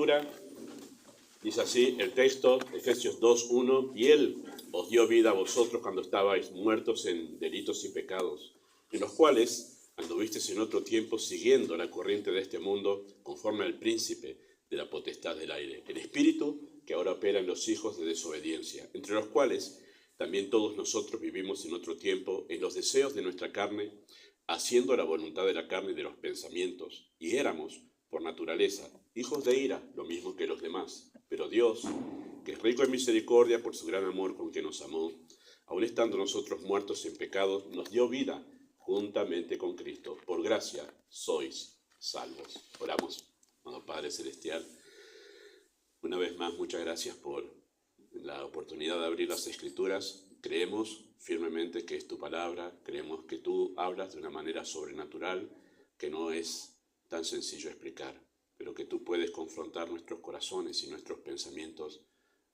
Escritura. Dice así el texto, Efesios 2:1, y Él os dio vida a vosotros cuando estabais muertos en delitos y pecados, en los cuales anduvisteis en otro tiempo siguiendo la corriente de este mundo, conforme al príncipe de la potestad del aire, el espíritu que ahora opera en los hijos de desobediencia, entre los cuales también todos nosotros vivimos en otro tiempo en los deseos de nuestra carne, haciendo la voluntad de la carne y de los pensamientos, y éramos, por naturaleza, hijos de ira, lo mismo que los demás. Pero Dios, que es rico en misericordia por su gran amor con que nos amó, aun estando nosotros muertos en pecados, nos dio vida juntamente con Cristo. Por gracia sois salvos. Oramos. Amado Padre Celestial, una vez más, muchas gracias por la oportunidad de abrir las Escrituras. Creemos firmemente que es tu palabra, creemos que tú hablas de una manera sobrenatural, que no es tan sencillo explicar, pero que tú puedes confrontar nuestros corazones y nuestros pensamientos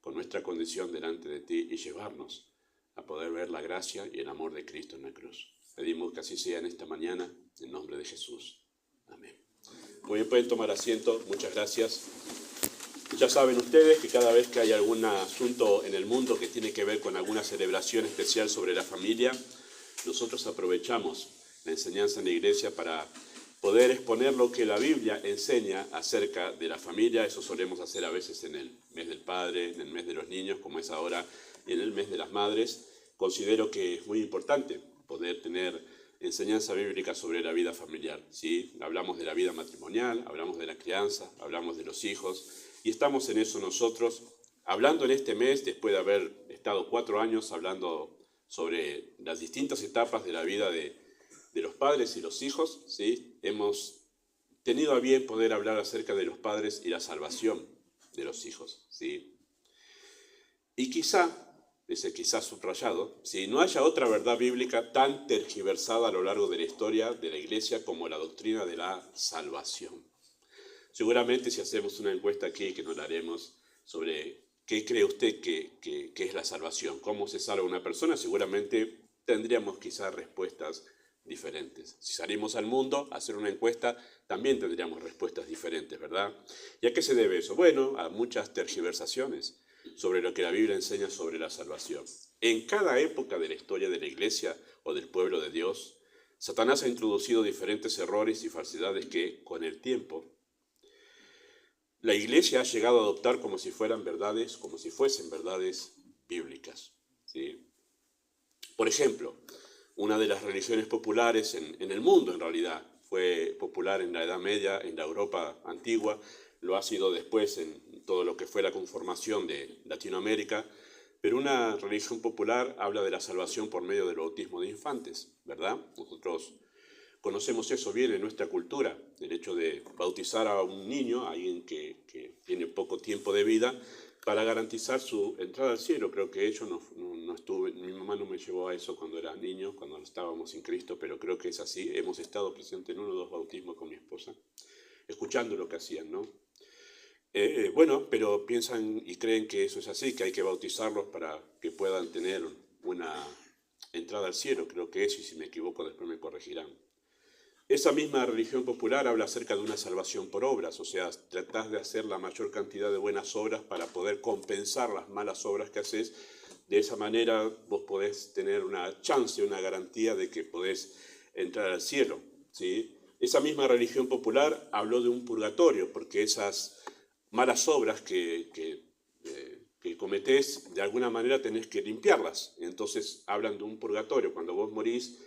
con nuestra condición delante de ti y llevarnos a poder ver la gracia y el amor de Cristo en la cruz. Pedimos que así sea en esta mañana, en nombre de Jesús. Amén. Muy bien, pueden tomar asiento. Muchas gracias. Ya saben ustedes que cada vez que hay algún asunto en el mundo que tiene que ver con alguna celebración especial sobre la familia, nosotros aprovechamos la enseñanza en la iglesia para poder exponer lo que la Biblia enseña acerca de la familia. Eso solemos hacer a veces en el mes del padre, en el mes de los niños, como es ahora, y en el mes de las madres. Considero que es muy importante poder tener enseñanza bíblica sobre la vida familiar, ¿sí? Hablamos de la vida matrimonial, hablamos de la crianza, hablamos de los hijos, y estamos en eso nosotros, hablando en este mes, después de haber estado 4 años hablando sobre las distintas etapas de la vida de los padres y los hijos, ¿sí? Hemos tenido a bien poder hablar acerca de los padres y la salvación de los hijos, ¿sí? Y quizá subrayado, si no haya otra verdad bíblica tan tergiversada a lo largo de la historia de la Iglesia como la doctrina de la salvación. Seguramente si hacemos una encuesta aquí, que no la haremos, sobre qué cree usted que es la salvación, cómo se salva una persona, seguramente tendríamos quizás respuestas diferentes. Si salimos al mundo a hacer una encuesta, también tendríamos respuestas diferentes, ¿verdad? ¿Y a qué se debe eso? Bueno, a muchas tergiversaciones sobre lo que la Biblia enseña sobre la salvación. En cada época de la historia de la Iglesia o del pueblo de Dios, Satanás ha introducido diferentes errores y falsedades que, con el tiempo, la Iglesia ha llegado a adoptar como si fuesen verdades bíblicas, ¿sí? Por ejemplo, una de las religiones populares en el mundo, en realidad, fue popular en la Edad Media, en la Europa antigua, lo ha sido después en todo lo que fue la conformación de Latinoamérica, pero una religión popular habla de la salvación por medio del bautismo de infantes, ¿verdad? Nosotros conocemos eso bien en nuestra cultura, el hecho de bautizar a un niño, a alguien que tiene poco tiempo de vida, para garantizar su entrada al cielo. Creo que no estuve, mi mamá no me llevó a eso cuando era niño, cuando estábamos sin Cristo, pero creo que es así. Hemos estado presentes en 1 o 2 bautismos con mi esposa, escuchando lo que hacían, ¿no? Bueno, pero piensan y creen que eso es así, que hay que bautizarlos para que puedan tener una entrada al cielo. Creo que eso, y si me equivoco después me corregirán. Esa misma religión popular habla acerca de una salvación por obras, o sea, tratás de hacer la mayor cantidad de buenas obras para poder compensar las malas obras que haces. De esa manera vos podés tener una chance, una garantía de que podés entrar al cielo, ¿sí? Esa misma religión popular habló de un purgatorio, porque esas malas obras que cometés, de alguna manera tenés que limpiarlas. Entonces hablan de un purgatorio. Cuando vos morís,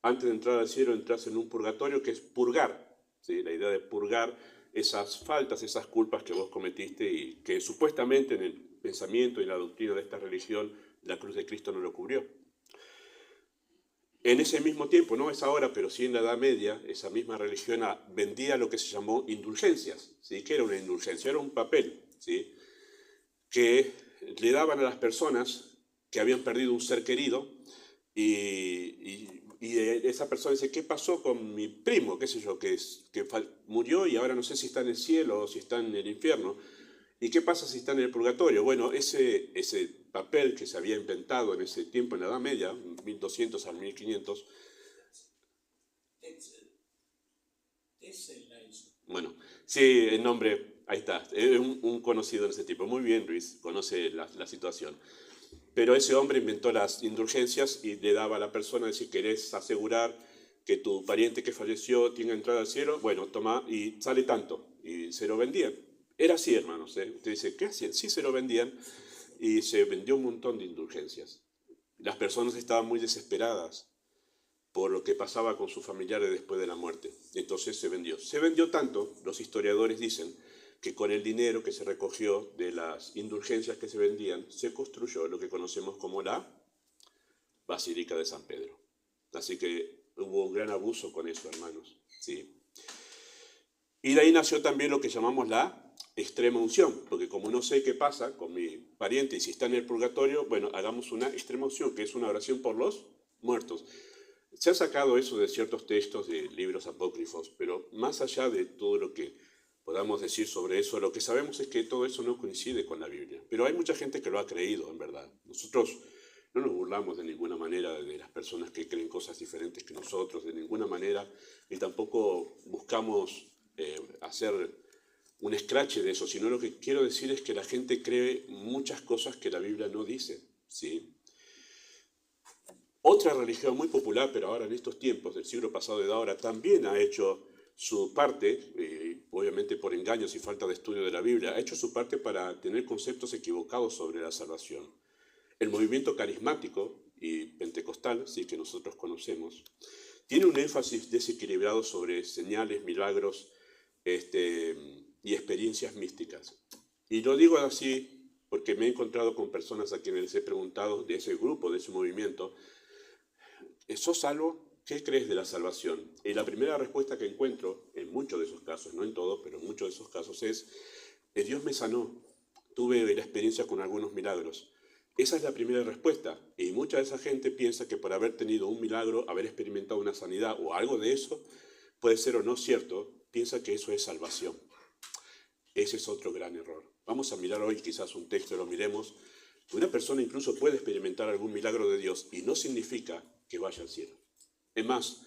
antes de entrar al cielo, entras en un purgatorio que es purgar, ¿sí? La idea de purgar esas faltas, esas culpas que vos cometiste y que supuestamente en el pensamiento y la doctrina de esta religión, la cruz de Cristo no lo cubrió. En ese mismo tiempo, no es ahora, pero sí en la Edad Media, esa misma religión vendía lo que se llamó indulgencias, ¿sí? ¿Qué era una indulgencia? Era un papel, ¿sí?, que le daban a las personas que habían perdido un ser querido y esa persona dice, ¿qué pasó con mi primo? ¿Qué sé yo? Que murió y ahora no sé si está en el cielo o si está en el infierno. ¿Y qué pasa si está en el purgatorio? Bueno, ese papel que se había inventado en ese tiempo, en la Edad Media, 1200 al 1500. Bueno, sí, el nombre, Ahí está, es un conocido de ese tipo. Muy bien, Luis, conoce la situación. Pero ese hombre inventó las indulgencias y le daba a la persona, si querés asegurar que tu pariente que falleció tenga entrada al cielo, bueno, toma y sale tanto. Y se lo vendían. Era así, hermanos. Usted dice, ¿qué hacían? Sí, se lo vendían y se vendió un montón de indulgencias. Las personas estaban muy desesperadas por lo que pasaba con sus familiares después de la muerte. Entonces se vendió. Se vendió tanto, los historiadores dicen, que con el dinero que se recogió de las indulgencias que se vendían, se construyó lo que conocemos como la Basílica de San Pedro. Así que hubo un gran abuso con eso, hermanos. ¿Sí? Y de ahí nació también lo que llamamos la extrema unción, porque como no sé qué pasa con mi pariente y si está en el purgatorio, bueno, hagamos una extrema unción, que es una oración por los muertos. Se ha sacado eso de ciertos textos de libros apócrifos, pero más allá de todo lo que podamos decir sobre eso, lo que sabemos es que todo eso no coincide con la Biblia. Pero hay mucha gente que lo ha creído, en verdad. Nosotros no nos burlamos de ninguna manera de las personas que creen cosas diferentes que nosotros, de ninguna manera, y tampoco buscamos hacer un escrache de eso, sino lo que quiero decir es que la gente cree muchas cosas que la Biblia no dice, ¿sí? Otra religión muy popular, pero ahora en estos tiempos del siglo pasado y de ahora, también ha hecho su parte, obviamente por engaños y falta de estudio de la Biblia, ha hecho su parte para tener conceptos equivocados sobre la salvación. El movimiento carismático y pentecostal, sí, que nosotros conocemos, tiene un énfasis desequilibrado sobre señales, milagros y experiencias místicas. Y lo digo así porque me he encontrado con personas a quienes les he preguntado de ese grupo, de ese movimiento, ¿sos salvo? ¿Qué crees de la salvación? Y la primera respuesta que encuentro, en muchos de esos casos, no en todos, pero en muchos de esos casos es, Dios me sanó, tuve la experiencia con algunos milagros. Esa es la primera respuesta. Y mucha de esa gente piensa que por haber tenido un milagro, haber experimentado una sanidad o algo de eso, puede ser o no cierto, piensa que eso es salvación. Ese es otro gran error. Vamos a mirar hoy quizás un texto, lo miremos. Una persona incluso puede experimentar algún milagro de Dios y no significa que vaya al cielo. Es más,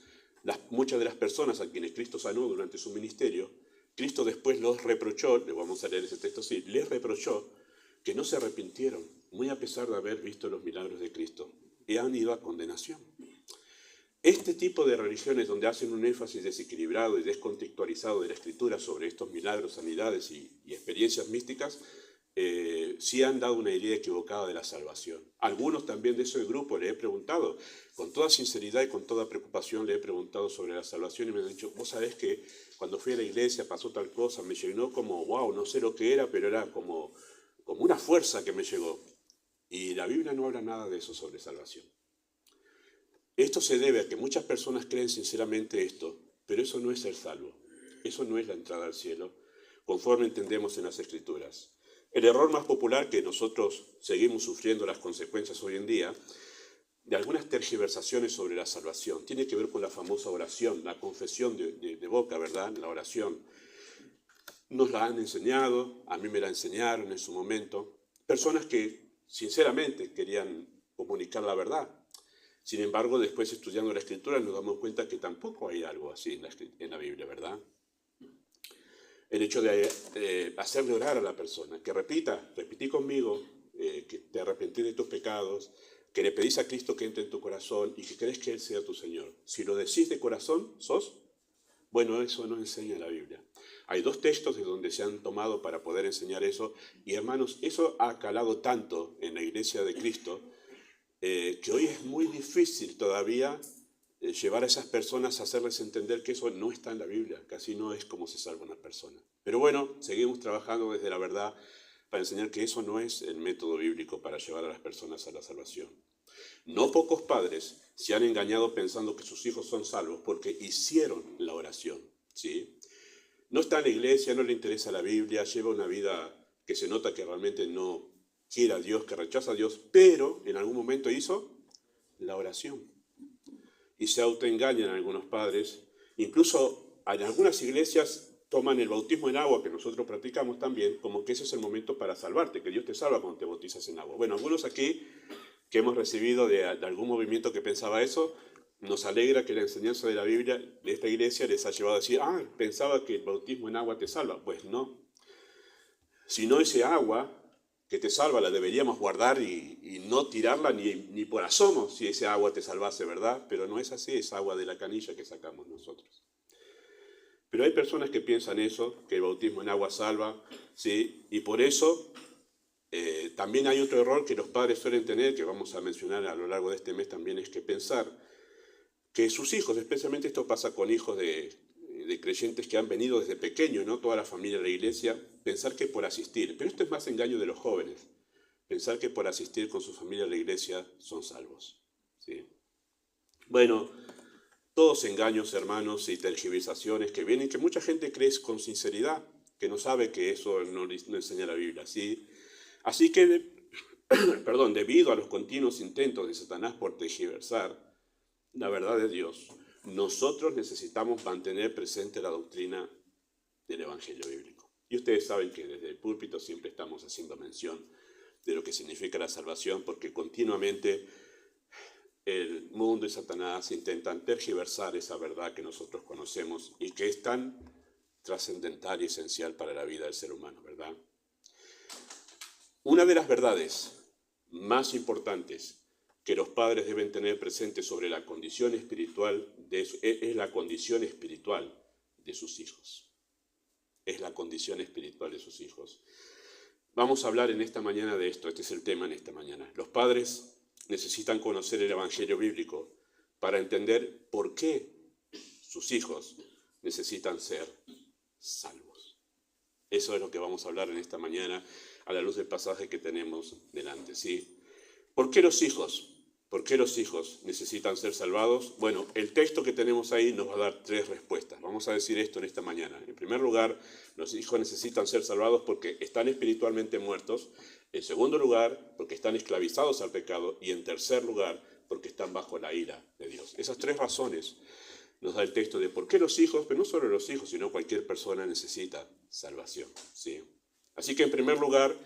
muchas de las personas a quienes Cristo sanó durante su ministerio, Cristo después los reprochó, le vamos a leer ese texto así, les reprochó que no se arrepintieron, muy a pesar de haber visto los milagros de Cristo, y han ido a condenación. Este tipo de religiones donde hacen un énfasis desequilibrado y descontextualizado de la Escritura sobre estos milagros, sanidades y experiencias místicas, sí han dado una idea equivocada de la salvación. Algunos también de ese grupo le he preguntado, con toda sinceridad y con toda preocupación le he preguntado sobre la salvación y me han dicho, vos sabés que cuando fui a la iglesia pasó tal cosa, me llenó como, wow, no sé lo que era, pero era como una fuerza que me llegó. Y la Biblia no habla nada de eso sobre salvación. Esto se debe a que muchas personas creen sinceramente esto, pero eso no es ser salvo. Eso no es la entrada al cielo, conforme entendemos en las Escrituras. El error más popular que nosotros seguimos sufriendo las consecuencias hoy en día, de algunas tergiversaciones sobre la salvación, tiene que ver con la famosa oración, la confesión de boca, ¿verdad? La oración. Nos la han enseñado, a mí me la enseñaron en su momento, personas que sinceramente querían comunicar la verdad. Sin embargo, después estudiando la Escritura nos damos cuenta que tampoco hay algo así en la Biblia, ¿verdad? El hecho de hacerle orar a la persona, que repetí conmigo, que te arrepentís de tus pecados, que le pedís a Cristo que entre en tu corazón y que crees que Él sea tu Señor. Si lo decís de corazón, bueno, eso no enseña la Biblia. Hay dos textos de donde se han tomado para poder enseñar eso, y hermanos, eso ha calado tanto en la iglesia de Cristo, que hoy es muy difícil todavía llevar a esas personas a hacerles entender que eso no está en la Biblia, que así no es como se salva una persona. Pero bueno, seguimos trabajando desde la verdad para enseñar que eso no es el método bíblico para llevar a las personas a la salvación. No pocos padres se han engañado pensando que sus hijos son salvos porque hicieron la oración, ¿sí? No está en la iglesia, no le interesa la Biblia, lleva una vida que se nota que realmente no quiere a Dios, que rechaza a Dios, pero en algún momento hizo la oración. Y se autoengañan algunos padres. Incluso en algunas iglesias toman el bautismo en agua, que nosotros practicamos también, como que ese es el momento para salvarte, que Dios te salva cuando te bautizas en agua. Bueno, algunos aquí que hemos recibido de algún movimiento que pensaba eso, nos alegra que la enseñanza de la Biblia de esta iglesia les ha llevado a decir, pensaba que el bautismo en agua te salva. Pues no. Si no, ese agua que te salva la deberíamos guardar y no tirarla ni por asomo si ese agua te salvase, ¿verdad? Pero no es así, es agua de la canilla que sacamos nosotros. Pero hay personas que piensan eso, que el bautismo en agua salva, ¿sí? Y por eso también hay otro error que los padres suelen tener, que vamos a mencionar a lo largo de este mes también, es que pensar que sus hijos, especialmente esto pasa con hijos de creyentes que han venido desde pequeños, ¿no? Toda la familia de la iglesia, pensar que por asistir, pero esto es más engaño de los jóvenes, pensar que por asistir con su familia a la iglesia son salvos, ¿sí? Bueno, todos engaños, hermanos, y tergiversaciones que vienen, que mucha gente cree con sinceridad, que no sabe que eso no enseña la Biblia, ¿sí? Así que, perdón, debido a los continuos intentos de Satanás por tergiversar la verdad de Dios, nosotros necesitamos mantener presente la doctrina del Evangelio bíblico. Y ustedes saben que desde el púlpito siempre estamos haciendo mención de lo que significa la salvación, porque continuamente el mundo y Satanás intentan tergiversar esa verdad que nosotros conocemos y que es tan trascendental y esencial para la vida del ser humano, ¿verdad? Una de las verdades más importantes que los padres deben tener presente sobre la condición espiritual es la condición espiritual de sus hijos. Es la condición espiritual de sus hijos. Vamos a hablar en esta mañana de esto, este es el tema en esta mañana. Los padres necesitan conocer el Evangelio bíblico para entender por qué sus hijos necesitan ser salvos. Eso es lo que vamos a hablar en esta mañana a la luz del pasaje que tenemos delante, ¿sí? ¿Por qué los hijos? ¿Por qué los hijos necesitan ser salvados? Bueno, el texto que tenemos ahí nos va a dar 3 respuestas. Vamos a decir esto en esta mañana. En primer lugar, los hijos necesitan ser salvados porque están espiritualmente muertos. En segundo lugar, porque están esclavizados al pecado. Y en tercer lugar, porque están bajo la ira de Dios. Esas 3 razones nos da el texto de por qué los hijos, pero no solo los hijos, sino cualquier persona necesita salvación, ¿sí? Así que en primer lugar,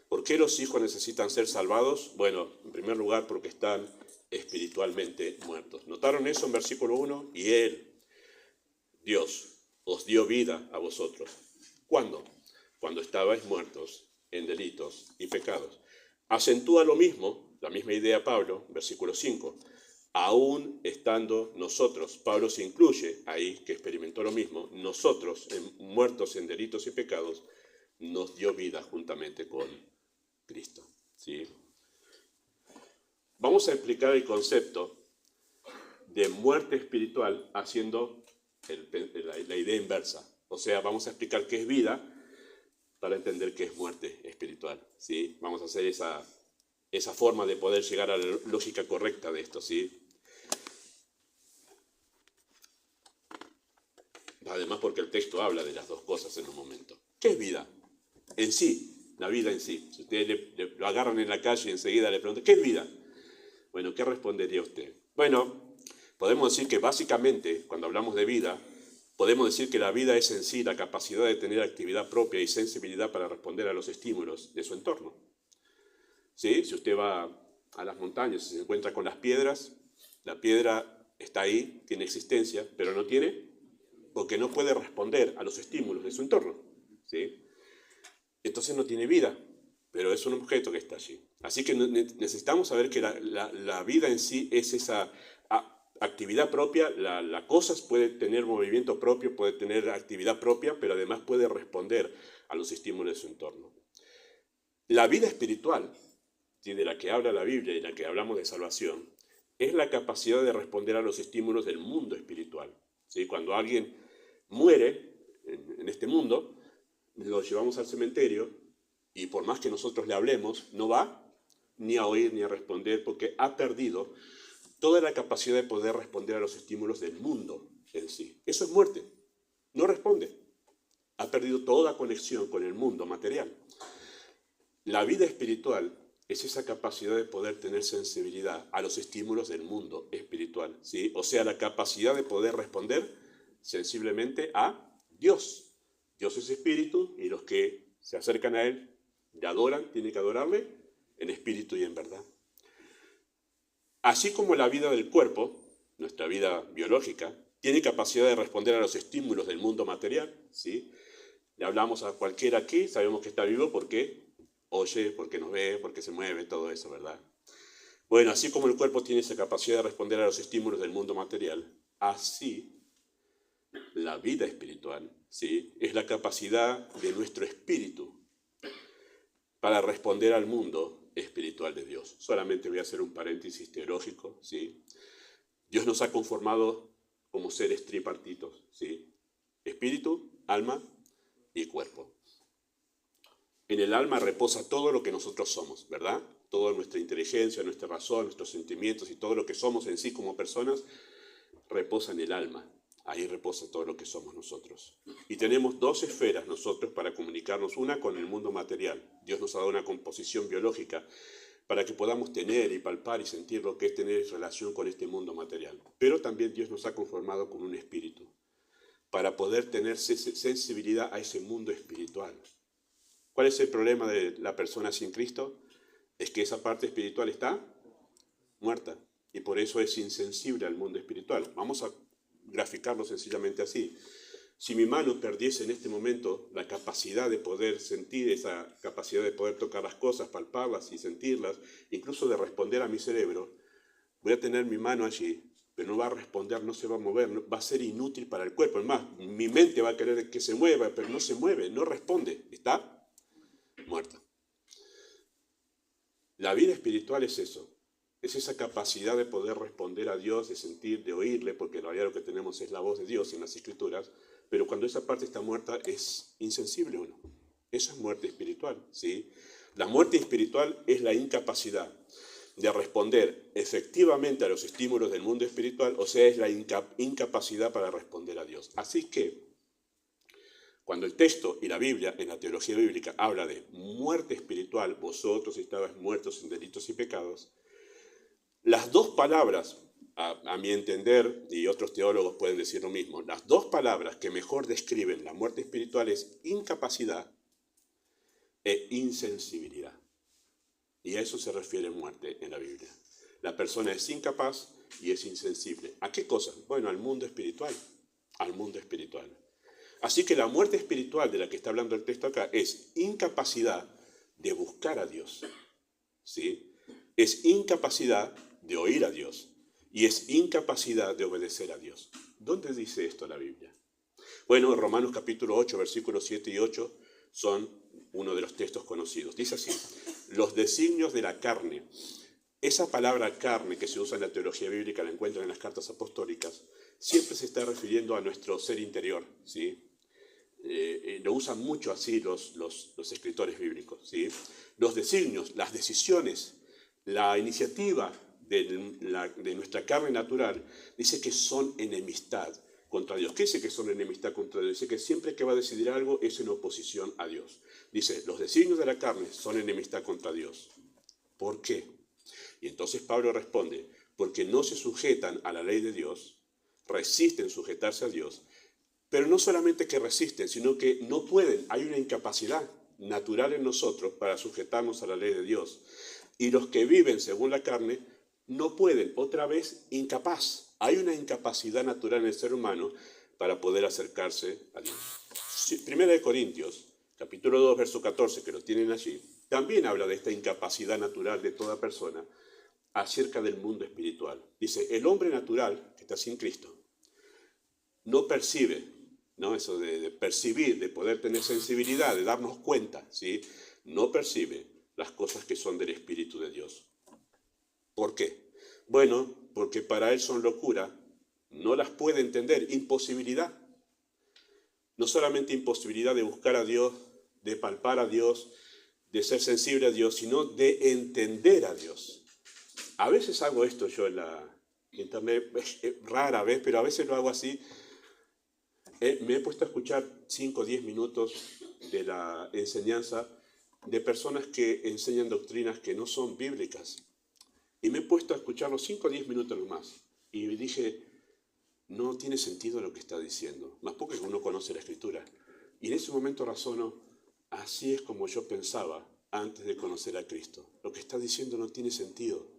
¿por qué los hijos necesitan ser salvados? Bueno, en primer lugar porque están espiritualmente muertos. ¿Notaron eso en versículo 1? Y Él, Dios, os dio vida a vosotros. ¿Cuándo? Cuando estabais muertos en delitos y pecados. Acentúa lo mismo, la misma idea Pablo, versículo 5. Aún estando nosotros, Pablo se incluye ahí, que experimentó lo mismo, nosotros, muertos en delitos y pecados, nos dio vida juntamente con Cristo, ¿sí? Vamos a explicar el concepto de muerte espiritual haciendo la idea inversa. O sea, vamos a explicar qué es vida para entender qué es muerte espiritual, ¿sí? Vamos a hacer esa forma de poder llegar a la lógica correcta de esto, ¿sí? Además porque el texto habla de las dos cosas en un momento. ¿Qué es vida? En sí, la vida en sí. Si ustedes lo agarran en la calle y enseguida le preguntan, ¿qué es vida? Bueno, ¿qué respondería usted? Bueno, podemos decir que básicamente, cuando hablamos de vida, podemos decir que la vida es en sí la capacidad de tener actividad propia y sensibilidad para responder a los estímulos de su entorno. ¿Sí? Si usted va a las montañas y se encuentra con las piedras, la piedra está ahí, tiene existencia, pero no tiene, porque no puede responder a los estímulos de su entorno, ¿sí? Entonces no tiene vida, pero es un objeto que está allí. Así que necesitamos saber que la vida en sí es esa actividad propia. La cosa puede tener movimiento propio, puede tener actividad propia, pero además puede responder a los estímulos de su entorno. La vida espiritual, ¿sí?, de la que habla la Biblia y de la que hablamos de salvación, es la capacidad de responder a los estímulos del mundo espiritual, ¿sí? Cuando alguien muere en este mundo, lo llevamos al cementerio y por más que nosotros le hablemos, no va ni a oír ni a responder porque ha perdido toda la capacidad de poder responder a los estímulos del mundo en sí. Eso es muerte. No responde. Ha perdido toda conexión con el mundo material. La vida espiritual es esa capacidad de poder tener sensibilidad a los estímulos del mundo espiritual, ¿sí? O sea, la capacidad de poder responder sensiblemente a Dios. Dios es espíritu y los que se acercan a Él le adoran, tienen que adorarle en espíritu y en verdad. Así como la vida del cuerpo, nuestra vida biológica, tiene capacidad de responder a los estímulos del mundo material, ¿sí? Le hablamos a cualquiera aquí, sabemos que está vivo porque oye, porque nos ve, porque se mueve, todo eso, ¿verdad? Bueno, así como el cuerpo tiene esa capacidad de responder a los estímulos del mundo material, así la vida espiritual, ¿sí? Es la capacidad de nuestro espíritu para responder al mundo espiritual de Dios. Solamente voy a hacer un paréntesis teológico, ¿sí? Dios nos ha conformado como seres tripartitos, ¿sí? Espíritu, alma y cuerpo. En el alma reposa todo lo que nosotros somos, ¿verdad? Toda nuestra inteligencia, nuestra razón, nuestros sentimientos y todo lo que somos en sí como personas reposa en el alma. Ahí reposa todo lo que somos nosotros. Y tenemos dos esferas nosotros para comunicarnos, una con el mundo material. Dios nos ha dado una composición biológica para que podamos tener y palpar y sentir lo que es tener relación con este mundo material. Pero también Dios nos ha conformado con un espíritu para poder tener sensibilidad a ese mundo espiritual. ¿Cuál es el problema de la persona sin Cristo? Es que esa parte espiritual está muerta y por eso es insensible al mundo espiritual. Vamos a graficarlo sencillamente así. Si mi mano perdiese en este momento la capacidad de poder sentir, esa capacidad de poder tocar las cosas, palparlas y sentirlas, incluso de responder a mi cerebro, voy a tener mi mano allí, pero no va a responder, no se va a mover, va a ser inútil para el cuerpo. Es más, mi mente va a querer que se mueva, pero no se mueve, no responde, está muerta. La vida espiritual es eso, es esa capacidad de poder responder a Dios, de sentir, de oírle, porque en realidad lo que tenemos es la voz de Dios en las Escrituras, pero cuando esa parte está muerta es insensible o no. Eso es muerte espiritual, ¿sí? La muerte espiritual es la incapacidad de responder efectivamente a los estímulos del mundo espiritual, o sea, es la incapacidad para responder a Dios. Así que, cuando el texto y la Biblia, en la teología bíblica, habla de muerte espiritual, vosotros estabais muertos en delitos y pecados, las dos palabras, a mi entender, y otros teólogos pueden decir lo mismo, las dos palabras que mejor describen la muerte espiritual es incapacidad e insensibilidad. Y a eso se refiere muerte en la Biblia. La persona es incapaz y es insensible. ¿A qué cosa? Bueno, al mundo espiritual. Al mundo espiritual. Así que la muerte espiritual de la que está hablando el texto acá es incapacidad de buscar a Dios, ¿sí? Es incapacidad de oír a Dios y es incapacidad de obedecer a Dios. ¿Dónde dice esto la Biblia? Bueno, Romanos capítulo 8, versículos 7 y 8 son uno de los textos conocidos. Dice así, los designios de la carne. Esa palabra carne que se usa en la teología bíblica, la encuentran en las cartas apostólicas, siempre se está refiriendo a nuestro ser interior, ¿sí? Lo usan mucho así los escritores bíblicos, ¿sí? Los designios, las decisiones, la iniciativa de nuestra carne natural, dice que son enemistad contra Dios. ¿Qué dice que son enemistad contra Dios? Dice que siempre que va a decidir algo es en oposición a Dios. Dice, los designios de la carne son enemistad contra Dios. ¿Por qué? Y entonces Pablo responde, porque no se sujetan a la ley de Dios, resisten sujetarse a Dios, pero no solamente que resisten, sino que no pueden. Hay una incapacidad natural en nosotros para sujetarnos a la ley de Dios. Y los que viven según la carne no pueden. Otra vez, incapaz. Hay una incapacidad natural en el ser humano para poder acercarse a Dios. Primera de Corintios, capítulo 2, verso 14, que lo tienen allí, también habla de esta incapacidad natural de toda persona acerca del mundo espiritual. Dice, el hombre natural, que está sin Cristo, no percibe, ¿no? Eso de percibir, de poder tener sensibilidad, de darnos cuenta, ¿sí? No percibe las cosas que son del Espíritu de Dios. ¿Por qué? Bueno, porque para él son locura, no las puede entender, imposibilidad. No solamente imposibilidad de buscar a Dios, de palpar a Dios, de ser sensible a Dios, sino de entender a Dios. A veces hago esto yo en la internet, rara vez, pero a veces lo hago así. Me he puesto a escuchar 5 o 10 minutos de la enseñanza de personas que enseñan doctrinas que no son bíblicas. Y me he puesto a escuchar los 5 o 10 minutos nomás. Y dije, no tiene sentido lo que está diciendo, más porque uno conoce la Escritura. Y en ese momento razono, así es como yo pensaba antes de conocer a Cristo. Lo que está diciendo no tiene sentido.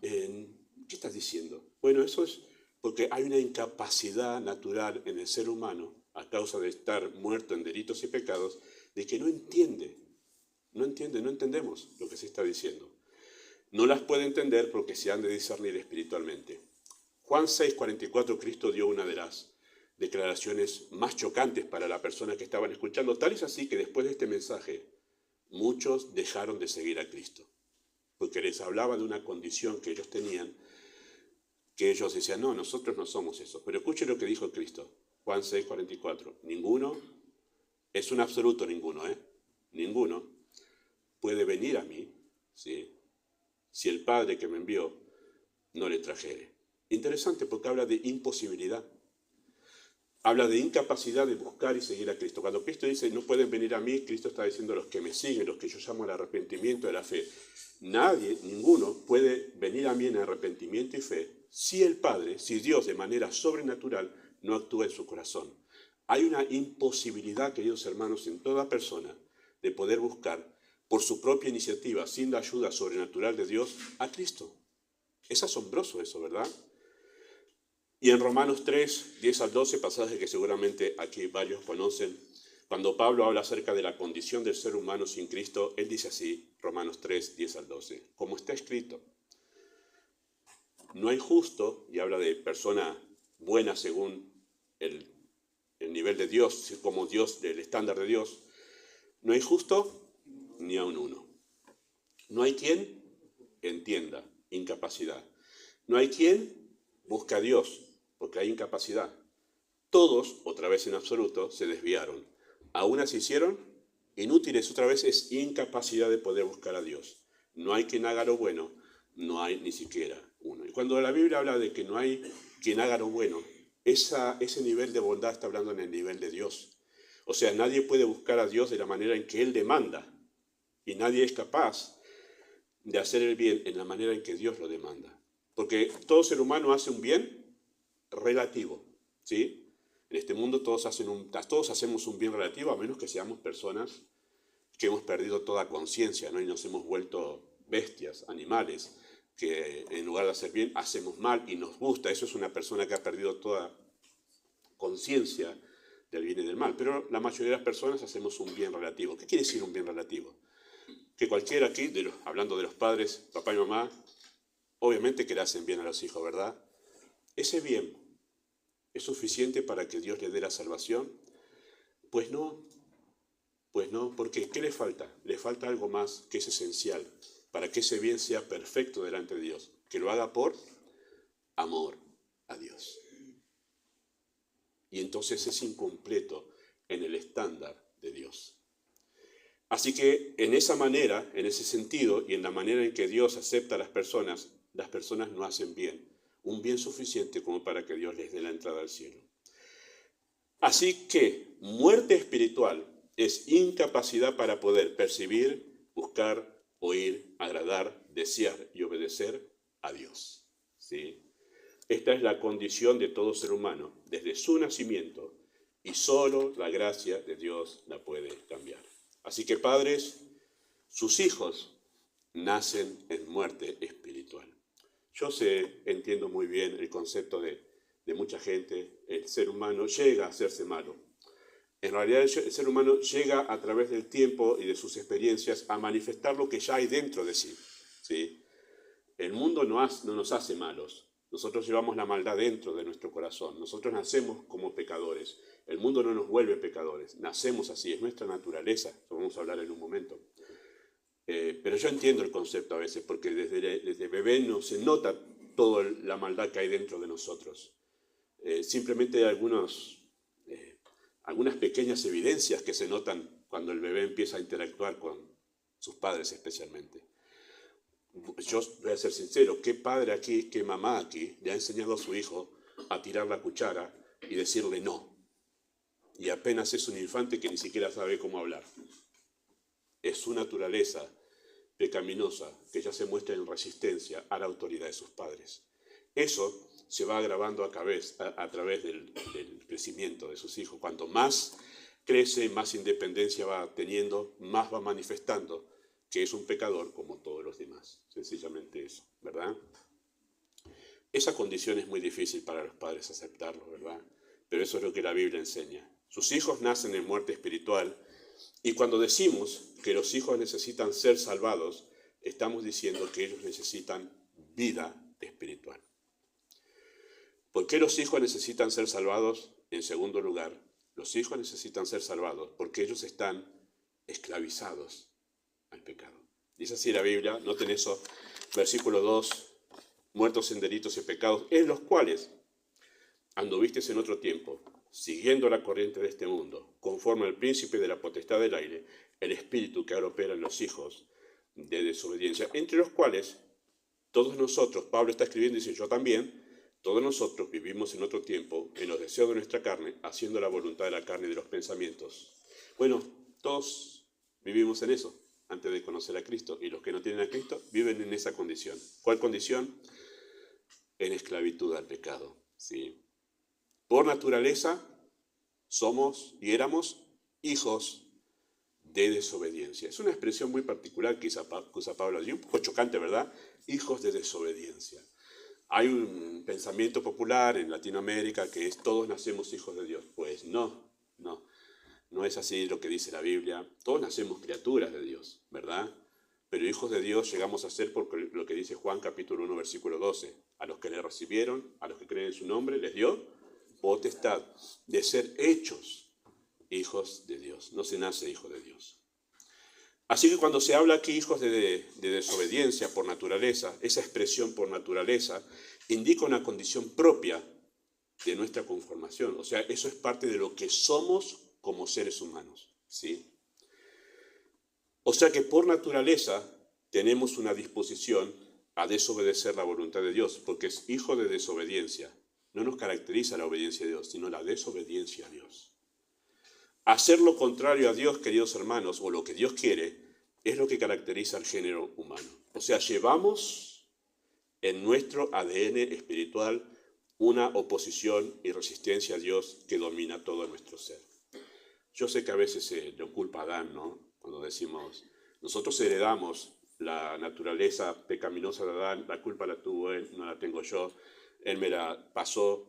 ¿Qué estás diciendo? Bueno, eso es porque hay una incapacidad natural en el ser humano a causa de estar muerto en delitos y pecados, de que no entendemos lo que se está diciendo. No las puede entender porque se han de discernir espiritualmente. Juan 6:44, Cristo dio una de las declaraciones más chocantes para la persona que estaban escuchando. Tal es así que después de este mensaje, muchos dejaron de seguir a Cristo, porque les hablaba de una condición que ellos tenían, que ellos decían, no, nosotros no somos eso. Pero escuchen lo que dijo Cristo, Juan 6:44. Ninguno, es un absoluto ninguno, ninguno puede venir a mí, ¿sí?, si el Padre que me envió no le trajere. Interesante porque habla de imposibilidad. Habla de incapacidad de buscar y seguir a Cristo. Cuando Cristo dice, no pueden venir a mí, Cristo está diciendo los que me siguen, los que yo llamo al arrepentimiento de la fe. Nadie, ninguno, puede venir a mí en arrepentimiento y fe si el Padre, si Dios de manera sobrenatural no actúa en su corazón. Hay una imposibilidad, queridos hermanos, en toda persona de poder buscar por su propia iniciativa, sin la ayuda sobrenatural de Dios, a Cristo. Es asombroso eso, ¿verdad? Y en Romanos 3, 10 al 12, pasaje que seguramente aquí varios conocen, cuando Pablo habla acerca de la condición del ser humano sin Cristo, él dice así, Romanos 3, 10 al 12, como está escrito, no hay justo, y habla de persona buena según el nivel de Dios, como Dios, del estándar de Dios, no hay justo ni aun uno. No hay quien entienda, incapacidad. No hay quien busque a Dios, porque hay incapacidad. Todos, otra vez en absoluto, se desviaron. A una se hicieron inútiles, otra vez es incapacidad de poder buscar a Dios. No hay quien haga lo bueno, no hay ni siquiera uno. Y cuando la Biblia habla de que no hay quien haga lo bueno, ese nivel de bondad está hablando en el nivel de Dios. O sea, nadie puede buscar a Dios de la manera en que Él demanda. Y nadie es capaz de hacer el bien en la manera en que Dios lo demanda. Porque todo ser humano hace un bien relativo, ¿sí? En este mundo todos hacemos un bien relativo, a menos que seamos personas que hemos perdido toda conciencia, ¿no? Y nos hemos vuelto bestias, animales, que en lugar de hacer bien, hacemos mal y nos gusta. Eso es una persona que ha perdido toda conciencia del bien y del mal. Pero la mayoría de las personas hacemos un bien relativo. ¿Qué quiere decir un bien relativo? Que cualquiera aquí, hablando de los padres, papá y mamá, obviamente que le hacen bien a los hijos, ¿verdad? Ese bien ¿es suficiente para que Dios le dé la salvación? Pues no, porque ¿qué le falta? Le falta algo más que es esencial para que ese bien sea perfecto delante de Dios, que lo haga por amor a Dios. Y entonces es incompleto en el estándar de Dios. Así que en esa manera, en ese sentido, y en la manera en que Dios acepta a las personas no hacen bien, un bien suficiente como para que Dios les dé la entrada al cielo. Así que muerte espiritual es incapacidad para poder percibir, buscar, oír, agradar, desear y obedecer a Dios. ¿Sí? Esta es la condición de todo ser humano desde su nacimiento y solo la gracia de Dios la puede cambiar. Así que padres, sus hijos nacen en muerte espiritual. Yo entiendo muy bien el concepto de mucha gente, el ser humano llega a hacerse malo. En realidad el ser humano llega a través del tiempo y de sus experiencias a manifestar lo que ya hay dentro de sí. ¿Sí? El mundo no nos hace malos. Nosotros llevamos la maldad dentro de nuestro corazón. Nosotros nacemos como pecadores. El mundo no nos vuelve pecadores. Nacemos así, es nuestra naturaleza. Eso vamos a hablar en un momento. Pero yo entiendo el concepto a veces, porque desde bebé no se nota toda la maldad que hay dentro de nosotros. Simplemente hay algunas pequeñas evidencias que se notan cuando el bebé empieza a interactuar con sus padres especialmente. Yo voy a ser sincero, ¿qué padre aquí, qué mamá aquí le ha enseñado a su hijo a tirar la cuchara y decirle no? Y apenas es un infante que ni siquiera sabe cómo hablar. Es su naturaleza pecaminosa que ya se muestra en resistencia a la autoridad de sus padres. Eso se va agravando a través del crecimiento de sus hijos. Cuanto más crece, más independencia va teniendo, más va manifestando que es un pecador como todos los demás. Sencillamente eso, ¿verdad? Esa condición es muy difícil para los padres aceptarlo, ¿verdad? Pero eso es lo que la Biblia enseña. Sus hijos nacen en muerte espiritual. Y cuando decimos que los hijos necesitan ser salvados, estamos diciendo que ellos necesitan vida espiritual. ¿Por qué los hijos necesitan ser salvados? En segundo lugar, los hijos necesitan ser salvados porque ellos están esclavizados al pecado. Dice así la Biblia, noten eso, versículo 2, muertos en delitos y pecados, en los cuales anduvisteis en otro tiempo, siguiendo la corriente de este mundo, conforme al príncipe de la potestad del aire, el espíritu que ahora opera en los hijos de desobediencia, entre los cuales todos nosotros, Pablo está escribiendo y dice yo también, todos nosotros vivimos en otro tiempo, en los deseos de nuestra carne, haciendo la voluntad de la carne y de los pensamientos. Bueno, todos vivimos en eso antes de conocer a Cristo, y los que no tienen a Cristo viven en esa condición. ¿Cuál condición? En esclavitud al pecado, ¿sí? Por naturaleza somos y éramos hijos de desobediencia. Es una expresión muy particular que usa Pablo allí, un poco chocante, ¿verdad? Hijos de desobediencia. Hay un pensamiento popular en Latinoamérica que es todos nacemos hijos de Dios. Pues no es así lo que dice la Biblia. Todos nacemos criaturas de Dios, ¿verdad? Pero hijos de Dios llegamos a ser por lo que dice Juan capítulo 1, versículo 12. A los que le recibieron, a los que creen en su nombre, les dio potestad de ser hechos hijos de Dios. No se nace hijo de Dios. Así que cuando se habla aquí hijos de desobediencia por naturaleza, esa expresión por naturaleza indica una condición propia de nuestra conformación. O sea, eso es parte de lo que somos como seres humanos, ¿sí? O sea que por naturaleza tenemos una disposición a desobedecer la voluntad de Dios, porque es hijo de desobediencia. No nos caracteriza la obediencia a Dios, sino la desobediencia a Dios. Hacer lo contrario a Dios, queridos hermanos, o lo que Dios quiere, es lo que caracteriza al género humano. O sea, llevamos en nuestro ADN espiritual una oposición y resistencia a Dios que domina todo nuestro ser. Yo sé que a veces se le culpa a Adán, ¿no? Cuando decimos, nosotros heredamos la naturaleza pecaminosa de Adán, la culpa la tuvo él, no la tengo yo, él me la pasó,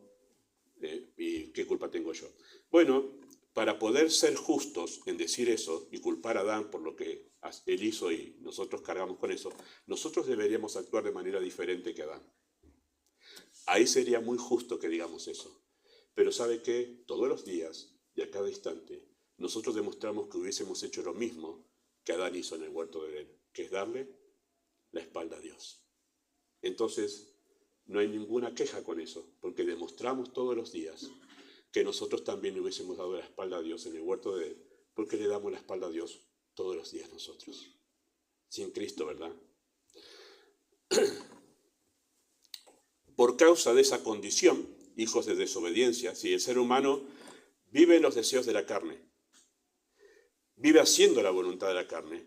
¿y qué culpa tengo yo? Bueno, para poder ser justos en decir eso y culpar a Adán por lo que él hizo y nosotros cargamos con eso, nosotros deberíamos actuar de manera diferente que Adán. Ahí sería muy justo que digamos eso. Pero ¿sabe qué? Todos los días y a cada instante, nosotros demostramos que hubiésemos hecho lo mismo que Adán hizo en el huerto de Edén, que es darle la espalda a Dios. Entonces, no hay ninguna queja con eso, porque demostramos todos los días que nosotros también le hubiésemos dado la espalda a Dios en el huerto de Edén, porque le damos la espalda a Dios todos los días nosotros. Sin Cristo, ¿verdad? Por causa de esa condición, hijos de desobediencia, si el ser humano vive en los deseos de la carne, vive haciendo la voluntad de la carne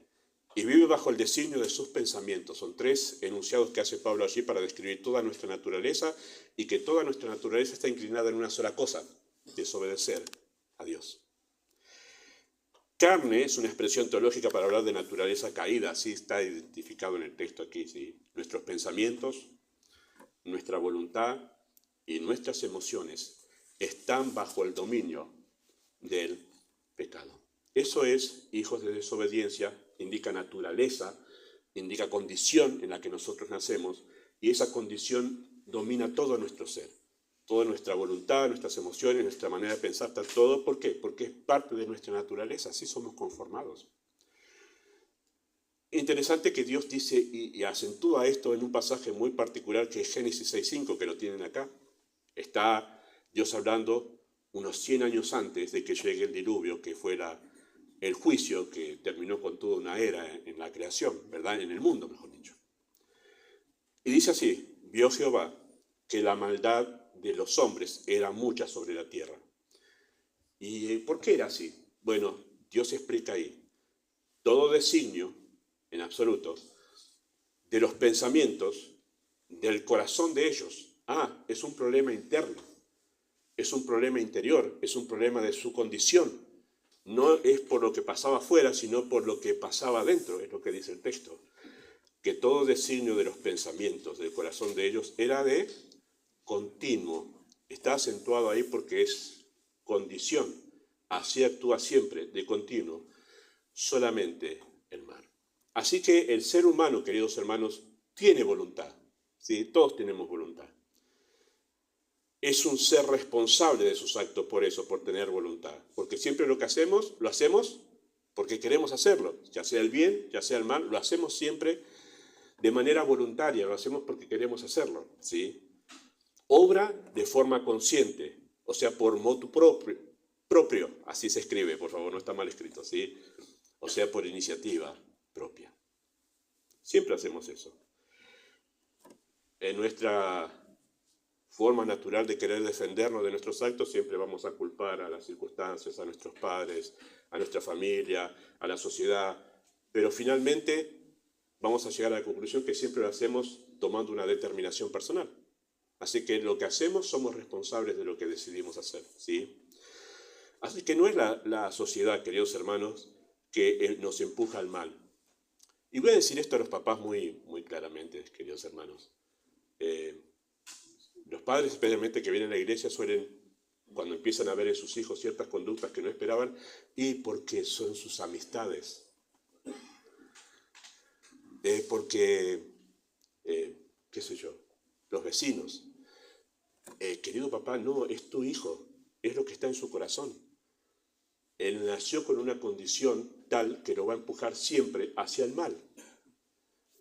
y vive bajo el designio de sus pensamientos. Son tres enunciados que hace Pablo allí para describir toda nuestra naturaleza y que toda nuestra naturaleza está inclinada en una sola cosa, desobedecer a Dios. Carne es una expresión teológica para hablar de naturaleza caída, así está identificado en el texto aquí, ¿sí? Nuestros pensamientos, nuestra voluntad y nuestras emociones están bajo el dominio del pecado. Eso es, hijos de desobediencia, indica naturaleza, indica condición en la que nosotros nacemos, y esa condición domina todo nuestro ser, toda nuestra voluntad, nuestras emociones, nuestra manera de pensar, está todo. ¿Por qué? Porque es parte de nuestra naturaleza, así somos conformados. Interesante que Dios dice y acentúa esto en un pasaje muy particular que es Génesis 6.5, que lo tienen acá. Está Dios hablando unos 100 años antes de que llegue el diluvio, que fue el juicio que terminó con toda una era en la creación, ¿verdad? En el mundo, mejor dicho. Y dice así, vio Jehová que la maldad de los hombres era mucha sobre la tierra. ¿Y por qué era así? Bueno, Dios explica ahí. Todo designio, en absoluto, de los pensamientos, del corazón de ellos. Es un problema interno, es un problema interior, es un problema de su condición. No es por lo que pasaba afuera, sino por lo que pasaba adentro, es lo que dice el texto. Que todo designio de los pensamientos, del corazón de ellos, era de continuo. Está acentuado ahí porque es condición, Así actúa siempre, de continuo, solamente el mal. Así que el ser humano, queridos hermanos, tiene voluntad. ¿Sí? Todos tenemos voluntad. Es un ser responsable de sus actos por eso, por tener voluntad. Porque siempre lo hacemos porque queremos hacerlo. Ya sea el bien, ya sea el mal, lo hacemos siempre de manera voluntaria, lo hacemos porque queremos hacerlo. ¿Sí? Obra de forma consciente, o sea, por motu propio, así se escribe, por favor, no está mal escrito, ¿sí? O sea, por iniciativa propia. Siempre hacemos eso. En nuestra forma natural de querer defendernos de nuestros actos, siempre vamos a culpar a las circunstancias, a nuestros padres, a nuestra familia, a la sociedad, pero finalmente vamos a llegar a la conclusión que siempre lo hacemos tomando una determinación personal. Así que lo que hacemos somos responsables de lo que decidimos hacer, ¿sí? Así que no es la sociedad, queridos hermanos, que nos empuja al mal. Y voy a decir esto a los papás muy, muy claramente, queridos hermanos. Los padres, especialmente que vienen a la iglesia, suelen, cuando empiezan a ver en sus hijos ciertas conductas que no esperaban, y porque son sus amistades. Porque, qué sé yo, los vecinos. Querido papá, no, es tu hijo, es lo que está en su corazón. Él nació con una condición tal que lo va a empujar siempre hacia el mal.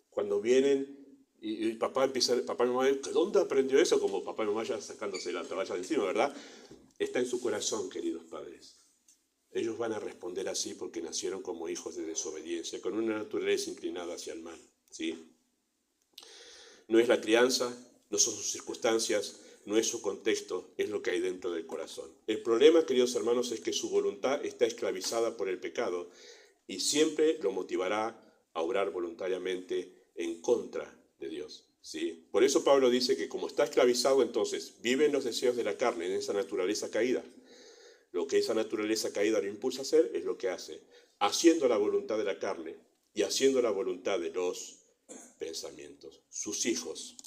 Cuando vienen y papá y mamá, ¿dónde aprendió eso? Como papá y mamá ya sacándose la toalla de encima, ¿verdad? Está en su corazón, queridos padres. Ellos van a responder así porque nacieron como hijos de desobediencia, con una naturaleza inclinada hacia el mal, ¿sí? No es la crianza, no son sus circunstancias, no es su contexto, es lo que hay dentro del corazón. El problema, queridos hermanos, es que su voluntad está esclavizada por el pecado y siempre lo motivará a obrar voluntariamente en contra de Dios. ¿Sí? Por eso Pablo dice que como está esclavizado, entonces vive en los deseos de la carne, en esa naturaleza caída. Lo que esa naturaleza caída lo impulsa a hacer es lo que hace, haciendo la voluntad de la carne y haciendo la voluntad de los pensamientos. Sus hijos,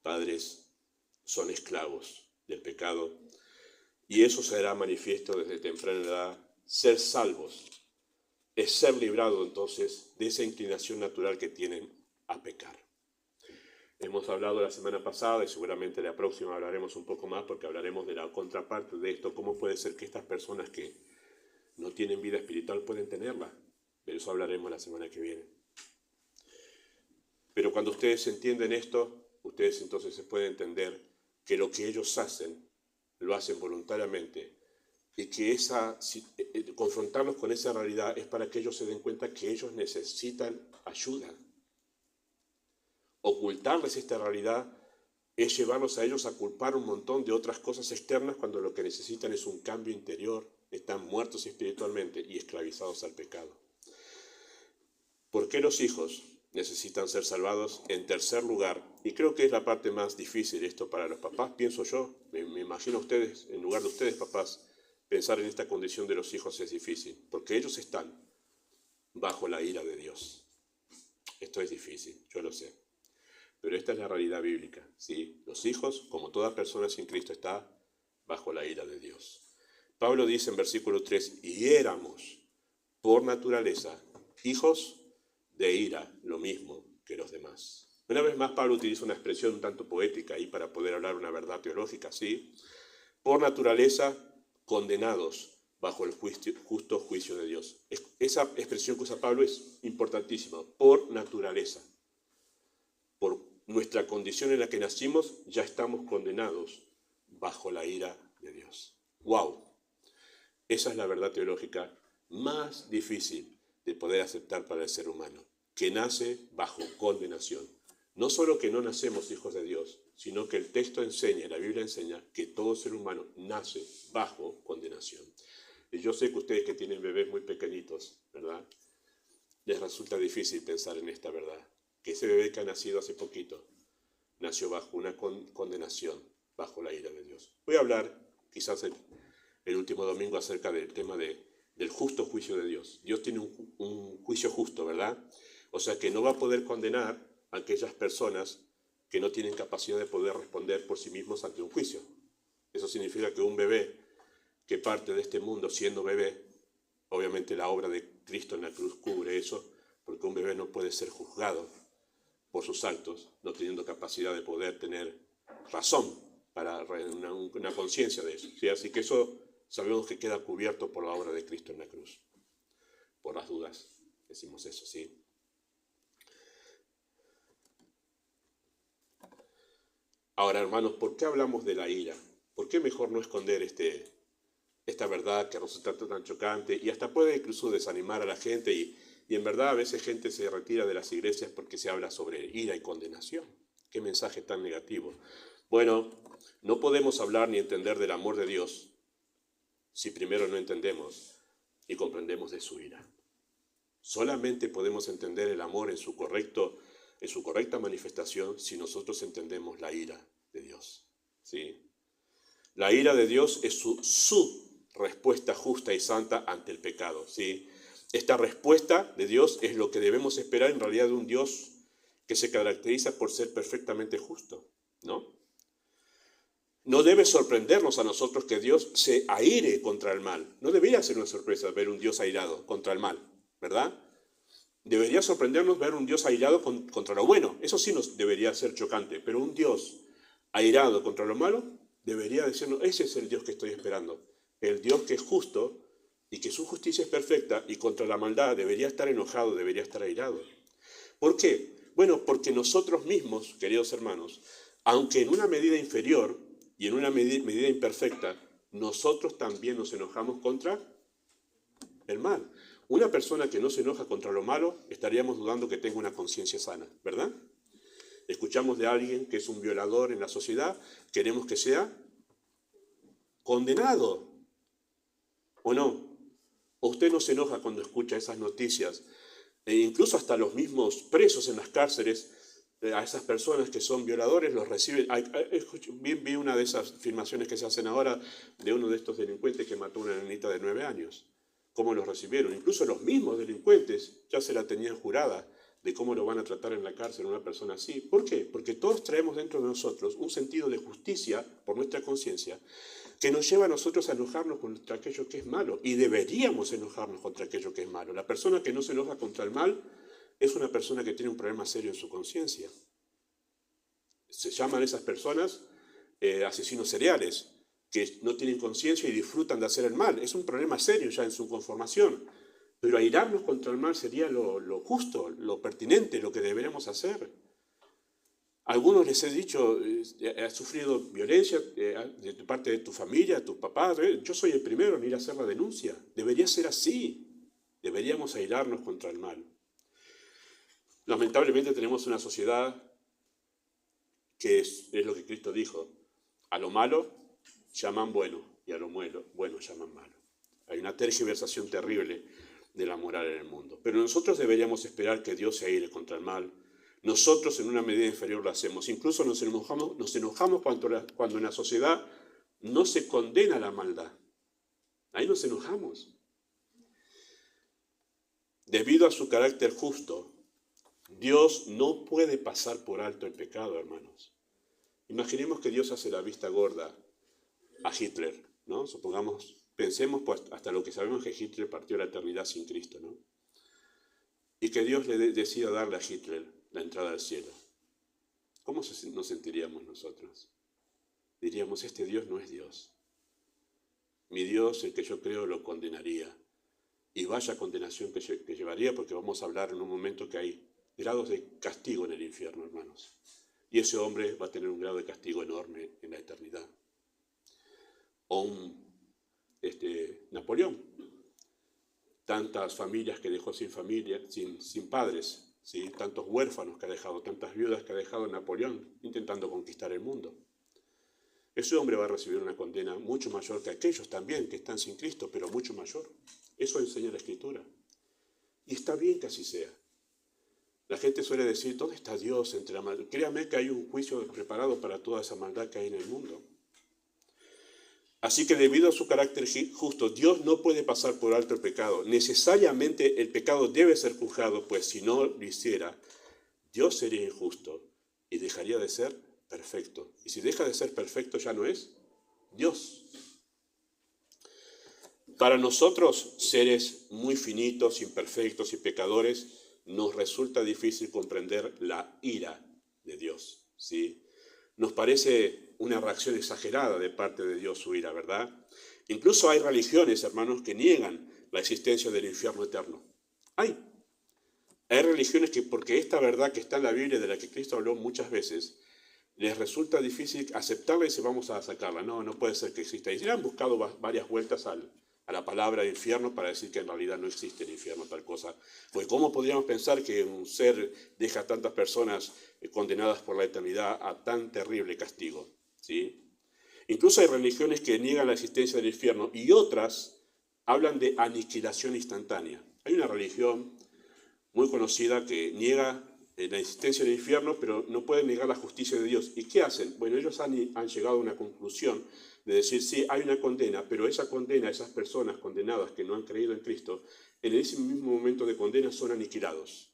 padres, son esclavos del pecado y eso se hará manifiesto desde temprana edad. Ser salvos es ser librado entonces de esa inclinación natural que tienen a pecar. Hemos hablado la semana pasada y seguramente la próxima hablaremos un poco más porque hablaremos de la contraparte de esto, cómo puede ser que estas personas que no tienen vida espiritual pueden tenerla. De eso hablaremos la semana que viene. Pero cuando ustedes entienden esto, ustedes entonces se pueden entender que lo que ellos hacen, lo hacen voluntariamente y que confrontarlos con esa realidad es para que ellos se den cuenta que ellos necesitan ayuda. Ocultarles esta realidad es llevarlos a ellos a culpar un montón de otras cosas externas cuando lo que necesitan es un cambio interior. Están muertos espiritualmente y esclavizados al pecado. ¿Por qué los hijos necesitan ser salvados? En tercer lugar, y creo que es la parte más difícil esto para los papás, pienso yo, me imagino a ustedes, en lugar de ustedes papás, pensar en esta condición de los hijos es difícil, porque ellos están bajo la ira de Dios. Esto es difícil, yo lo sé. Pero esta es la realidad bíblica, ¿sí? Los hijos, como toda persona sin Cristo, está bajo la ira de Dios. Pablo dice en versículo 3, y éramos, por naturaleza, hijos de ira, lo mismo que los demás. Una vez más, Pablo utiliza una expresión un tanto poética ahí para poder hablar una verdad teológica, ¿sí? Por naturaleza, condenados bajo el justo juicio de Dios. Esa expresión que usa Pablo es importantísima, por naturaleza. Por nuestra condición en la que nacimos, ya estamos condenados bajo la ira de Dios. ¡Wow! Esa es la verdad teológica más difícil de poder aceptar para el ser humano, que nace bajo condenación. No solo que no nacemos hijos de Dios, sino que el texto enseña, la Biblia enseña, que todo ser humano nace bajo condenación. Y yo sé que ustedes que tienen bebés muy pequeñitos, ¿verdad? Les resulta difícil pensar en esta verdad. Que ese bebé que ha nacido hace poquito, nació bajo una condenación, bajo la ira de Dios. Voy a hablar, quizás el último domingo, acerca del tema del justo juicio de Dios. Dios tiene un juicio justo, ¿verdad? O sea que no va a poder condenar a aquellas personas que no tienen capacidad de poder responder por sí mismos ante un juicio. Eso significa que un bebé que parte de este mundo siendo bebé. Obviamente la obra de Cristo en la cruz cubre eso, porque un bebé no puede ser juzgado por sus actos, no teniendo capacidad de poder tener razón para una conciencia de eso, ¿sí? Así que eso sabemos que queda cubierto por la obra de Cristo en la cruz. Por las dudas, decimos eso, ¿sí? Ahora, hermanos, ¿por qué hablamos de la ira? ¿Por qué mejor no esconder esta verdad que resulta tan chocante y hasta puede incluso desanimar a la gente? Y en verdad a veces gente se retira de las iglesias porque se habla sobre ira y condenación. Qué mensaje tan negativo. Bueno, no podemos hablar ni entender del amor de Dios si primero no entendemos y comprendemos de su ira. Solamente podemos entender el amor en su correcta manifestación si nosotros entendemos la ira de Dios, ¿sí? La ira de Dios es su respuesta justa y santa ante el pecado, ¿sí? Esta respuesta de Dios es lo que debemos esperar en realidad de un Dios que se caracteriza por ser perfectamente justo, ¿no? No debe sorprendernos a nosotros que Dios se aire contra el mal. No debería ser una sorpresa ver un Dios airado contra el mal, ¿verdad? Debería sorprendernos ver un Dios airado contra lo bueno. Eso sí nos debería ser chocante. Pero un Dios airado contra lo malo debería decirnos, ese es el Dios que estoy esperando. El Dios que es justo y que su justicia es perfecta y contra la maldad debería estar enojado, debería estar airado. ¿Por qué? Bueno, porque nosotros mismos, queridos hermanos, aunque en una medida inferior y en una medida imperfecta, nosotros también nos enojamos contra el mal. Una persona que no se enoja contra lo malo, estaríamos dudando que tenga una conciencia sana, ¿verdad? Escuchamos de alguien que es un violador en la sociedad, queremos que sea condenado, ¿o no? ¿O usted no se enoja cuando escucha esas noticias? E incluso hasta los mismos presos en las cárceles, a esas personas que son violadores, los reciben. Vi una de esas filmaciones que se hacen ahora de uno de estos delincuentes que mató a una nenita de 9 años. Cómo los recibieron. Incluso los mismos delincuentes ya se la tenían jurada de cómo lo van a tratar en la cárcel una persona así. ¿Por qué? Porque todos traemos dentro de nosotros un sentido de justicia por nuestra conciencia que nos lleva a nosotros a enojarnos contra aquello que es malo. Y deberíamos enojarnos contra aquello que es malo. La persona que no se enoja contra el mal es una persona que tiene un problema serio en su conciencia. Se llaman esas personas asesinos seriales, que no tienen conciencia y disfrutan de hacer el mal. Es un problema serio ya en su conformación. Pero airarnos contra el mal sería lo justo, lo pertinente, lo que deberíamos hacer. A algunos les he dicho, has sufrido violencia de parte de tu familia, tus papás. Yo soy el primero en ir a hacer la denuncia. Debería ser así. Deberíamos airarnos contra el mal. Lamentablemente tenemos una sociedad que es lo que Cristo dijo. A lo malo llaman bueno y a lo bueno llaman malo. Hay una tergiversación terrible de la moral en el mundo. Pero nosotros deberíamos esperar que Dios se aire contra el mal. Nosotros en una medida inferior lo hacemos. Incluso nos enojamos cuando en la sociedad no se condena la maldad. Ahí nos enojamos. Debido a su carácter justo, Dios no puede pasar por alto el pecado, hermanos. Imaginemos que Dios hace la vista gorda a Hitler, ¿no? Pensemos pues, hasta lo que sabemos que Hitler partió a la eternidad sin Cristo, ¿no? Y que Dios le decida darle a Hitler la entrada al cielo. ¿Cómo nos sentiríamos nosotros? Diríamos, este Dios no es Dios. Mi Dios, el que yo creo, lo condenaría. Y vaya condenación que llevaría, porque vamos a hablar en un momento que hay grados de castigo en el infierno, hermanos. Y ese hombre va a tener un grado de castigo enorme en la eternidad. O Napoleón. Tantas familias que dejó sin familia, sin padres, ¿sí? Tantos huérfanos que ha dejado, tantas viudas que ha dejado Napoleón intentando conquistar el mundo. Ese hombre va a recibir una condena mucho mayor que aquellos también que están sin Cristo, pero mucho mayor. Eso enseña la Escritura. Y está bien que así sea. La gente suele decir, ¿dónde está Dios entre la maldad? Créame que hay un juicio preparado para toda esa maldad que hay en el mundo. Así que debido a su carácter justo, Dios no puede pasar por alto el pecado. Necesariamente el pecado debe ser juzgado, pues si no lo hiciera, Dios sería injusto y dejaría de ser perfecto. Y si deja de ser perfecto ya no es Dios. Para nosotros, seres muy finitos, imperfectos y pecadores, nos resulta difícil comprender la ira de Dios, ¿sí? Nos parece una reacción exagerada de parte de Dios su ira, ¿verdad? Incluso hay religiones, hermanos, que niegan la existencia del infierno eterno. Hay religiones que, porque esta verdad que está en la Biblia, de la que Cristo habló muchas veces, les resulta difícil aceptarla y se vamos a sacarla. No, no puede ser que exista. Y han buscado varias vueltas a la palabra infierno para decir que en realidad no existe el infierno, tal cosa. Pues ¿cómo podríamos pensar que un ser deja a tantas personas condenadas por la eternidad a tan terrible castigo? ¿Sí? Incluso hay religiones que niegan la existencia del infierno y otras hablan de aniquilación instantánea. Hay una religión muy conocida que niega la existencia del infierno, pero no pueden negar la justicia de Dios. ¿Y qué hacen? Bueno, ellos han llegado a una conclusión de decir, sí, hay una condena, pero esa condena, esas personas condenadas que no han creído en Cristo, en ese mismo momento de condena son aniquilados,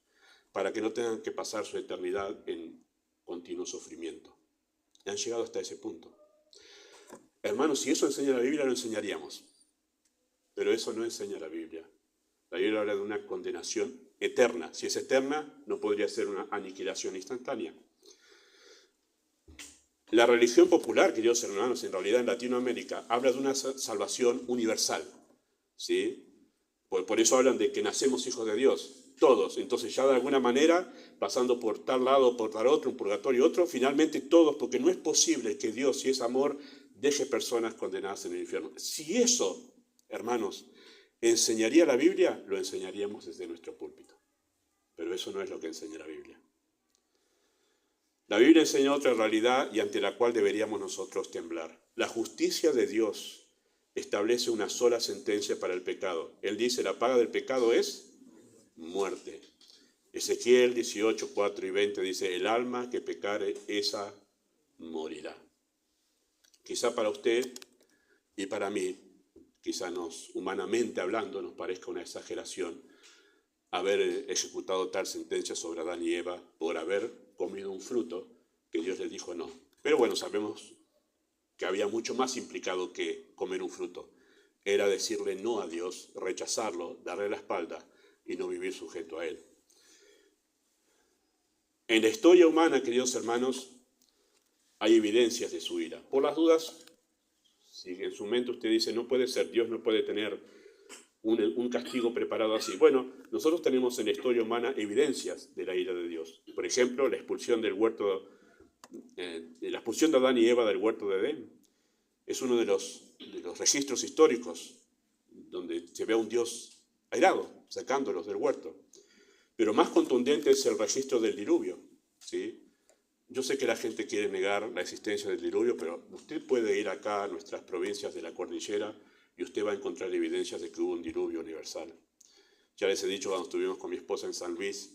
para que no tengan que pasar su eternidad en continuo sufrimiento. Y han llegado hasta ese punto. Hermanos, si eso enseña la Biblia, lo enseñaríamos. Pero eso no enseña la Biblia. La Biblia habla de una condenación eterna. Si es eterna, no podría ser una aniquilación instantánea. La religión popular, queridos hermanos, en realidad en Latinoamérica, habla de una salvación universal. ¿Sí? Por eso hablan de que nacemos hijos de Dios, todos. Entonces ya de alguna manera, pasando por tal lado, por tal otro, un purgatorio y otro, finalmente todos, porque no es posible que Dios, si es amor, deje personas condenadas en el infierno. Si eso, hermanos, enseñaría la Biblia, lo enseñaríamos desde nuestro púlpito. Pero eso no es lo que enseña la Biblia. La Biblia enseña otra realidad y ante la cual deberíamos nosotros temblar. La justicia de Dios establece una sola sentencia para el pecado. Él dice, la paga del pecado es muerte. Ezequiel 18, 4 y 20 dice, el alma que pecare, esa morirá. Quizá para usted y para mí, quizá humanamente hablando, nos parezca una exageración haber ejecutado tal sentencia sobre Adán y Eva por haber comido un fruto que Dios les dijo no. Pero bueno, sabemos que había mucho más implicado que comer un fruto. Era decirle no a Dios, rechazarlo, darle la espalda y no vivir sujeto a Él. En la historia humana, queridos hermanos, hay evidencias de su ira. Por las dudas, si en su mente usted dice, no puede ser, Dios no puede tener un castigo preparado así. Bueno, nosotros tenemos en la historia humana evidencias de la ira de Dios. Por ejemplo, la expulsión del huerto, la expulsión de Adán y Eva del huerto de Edén. Es uno de los registros históricos donde se ve a un Dios airado, sacándolos del huerto. Pero más contundente es el registro del diluvio, ¿sí? Yo sé que la gente quiere negar la existencia del diluvio, pero usted puede ir acá a nuestras provincias de la cordillera y usted va a encontrar evidencias de que hubo un diluvio universal. Ya les he dicho cuando estuvimos con mi esposa en San Luis,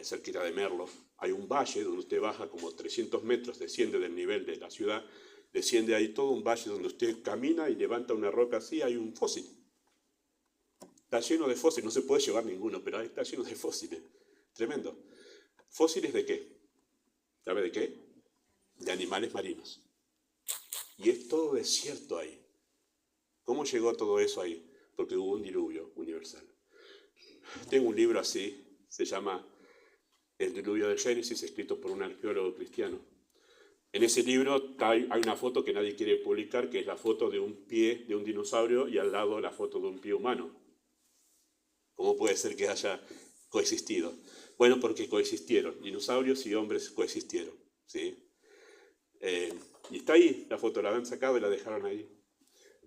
cerquita de Merlo, hay un valle donde usted baja como 300 metros, desciende del nivel de la ciudad, desciende ahí todo un valle donde usted camina y levanta una roca así, hay un fósil. Está lleno de fósiles, no se puede llevar ninguno, pero ahí está lleno de fósiles. Tremendo. ¿Fósiles de qué? ¿Sabe de qué? De animales marinos. Y es todo desierto ahí. ¿Cómo llegó todo eso ahí? Porque hubo un diluvio universal. Tengo un libro así, se llama El diluvio de Génesis, escrito por un arqueólogo cristiano. En ese libro hay una foto que nadie quiere publicar, que es la foto de un pie de un dinosaurio y al lado la foto de un pie humano. ¿Cómo puede ser que haya coexistido? Bueno, porque coexistieron, dinosaurios y hombres coexistieron, ¿sí? Y está ahí, la foto la han sacado y la dejaron ahí.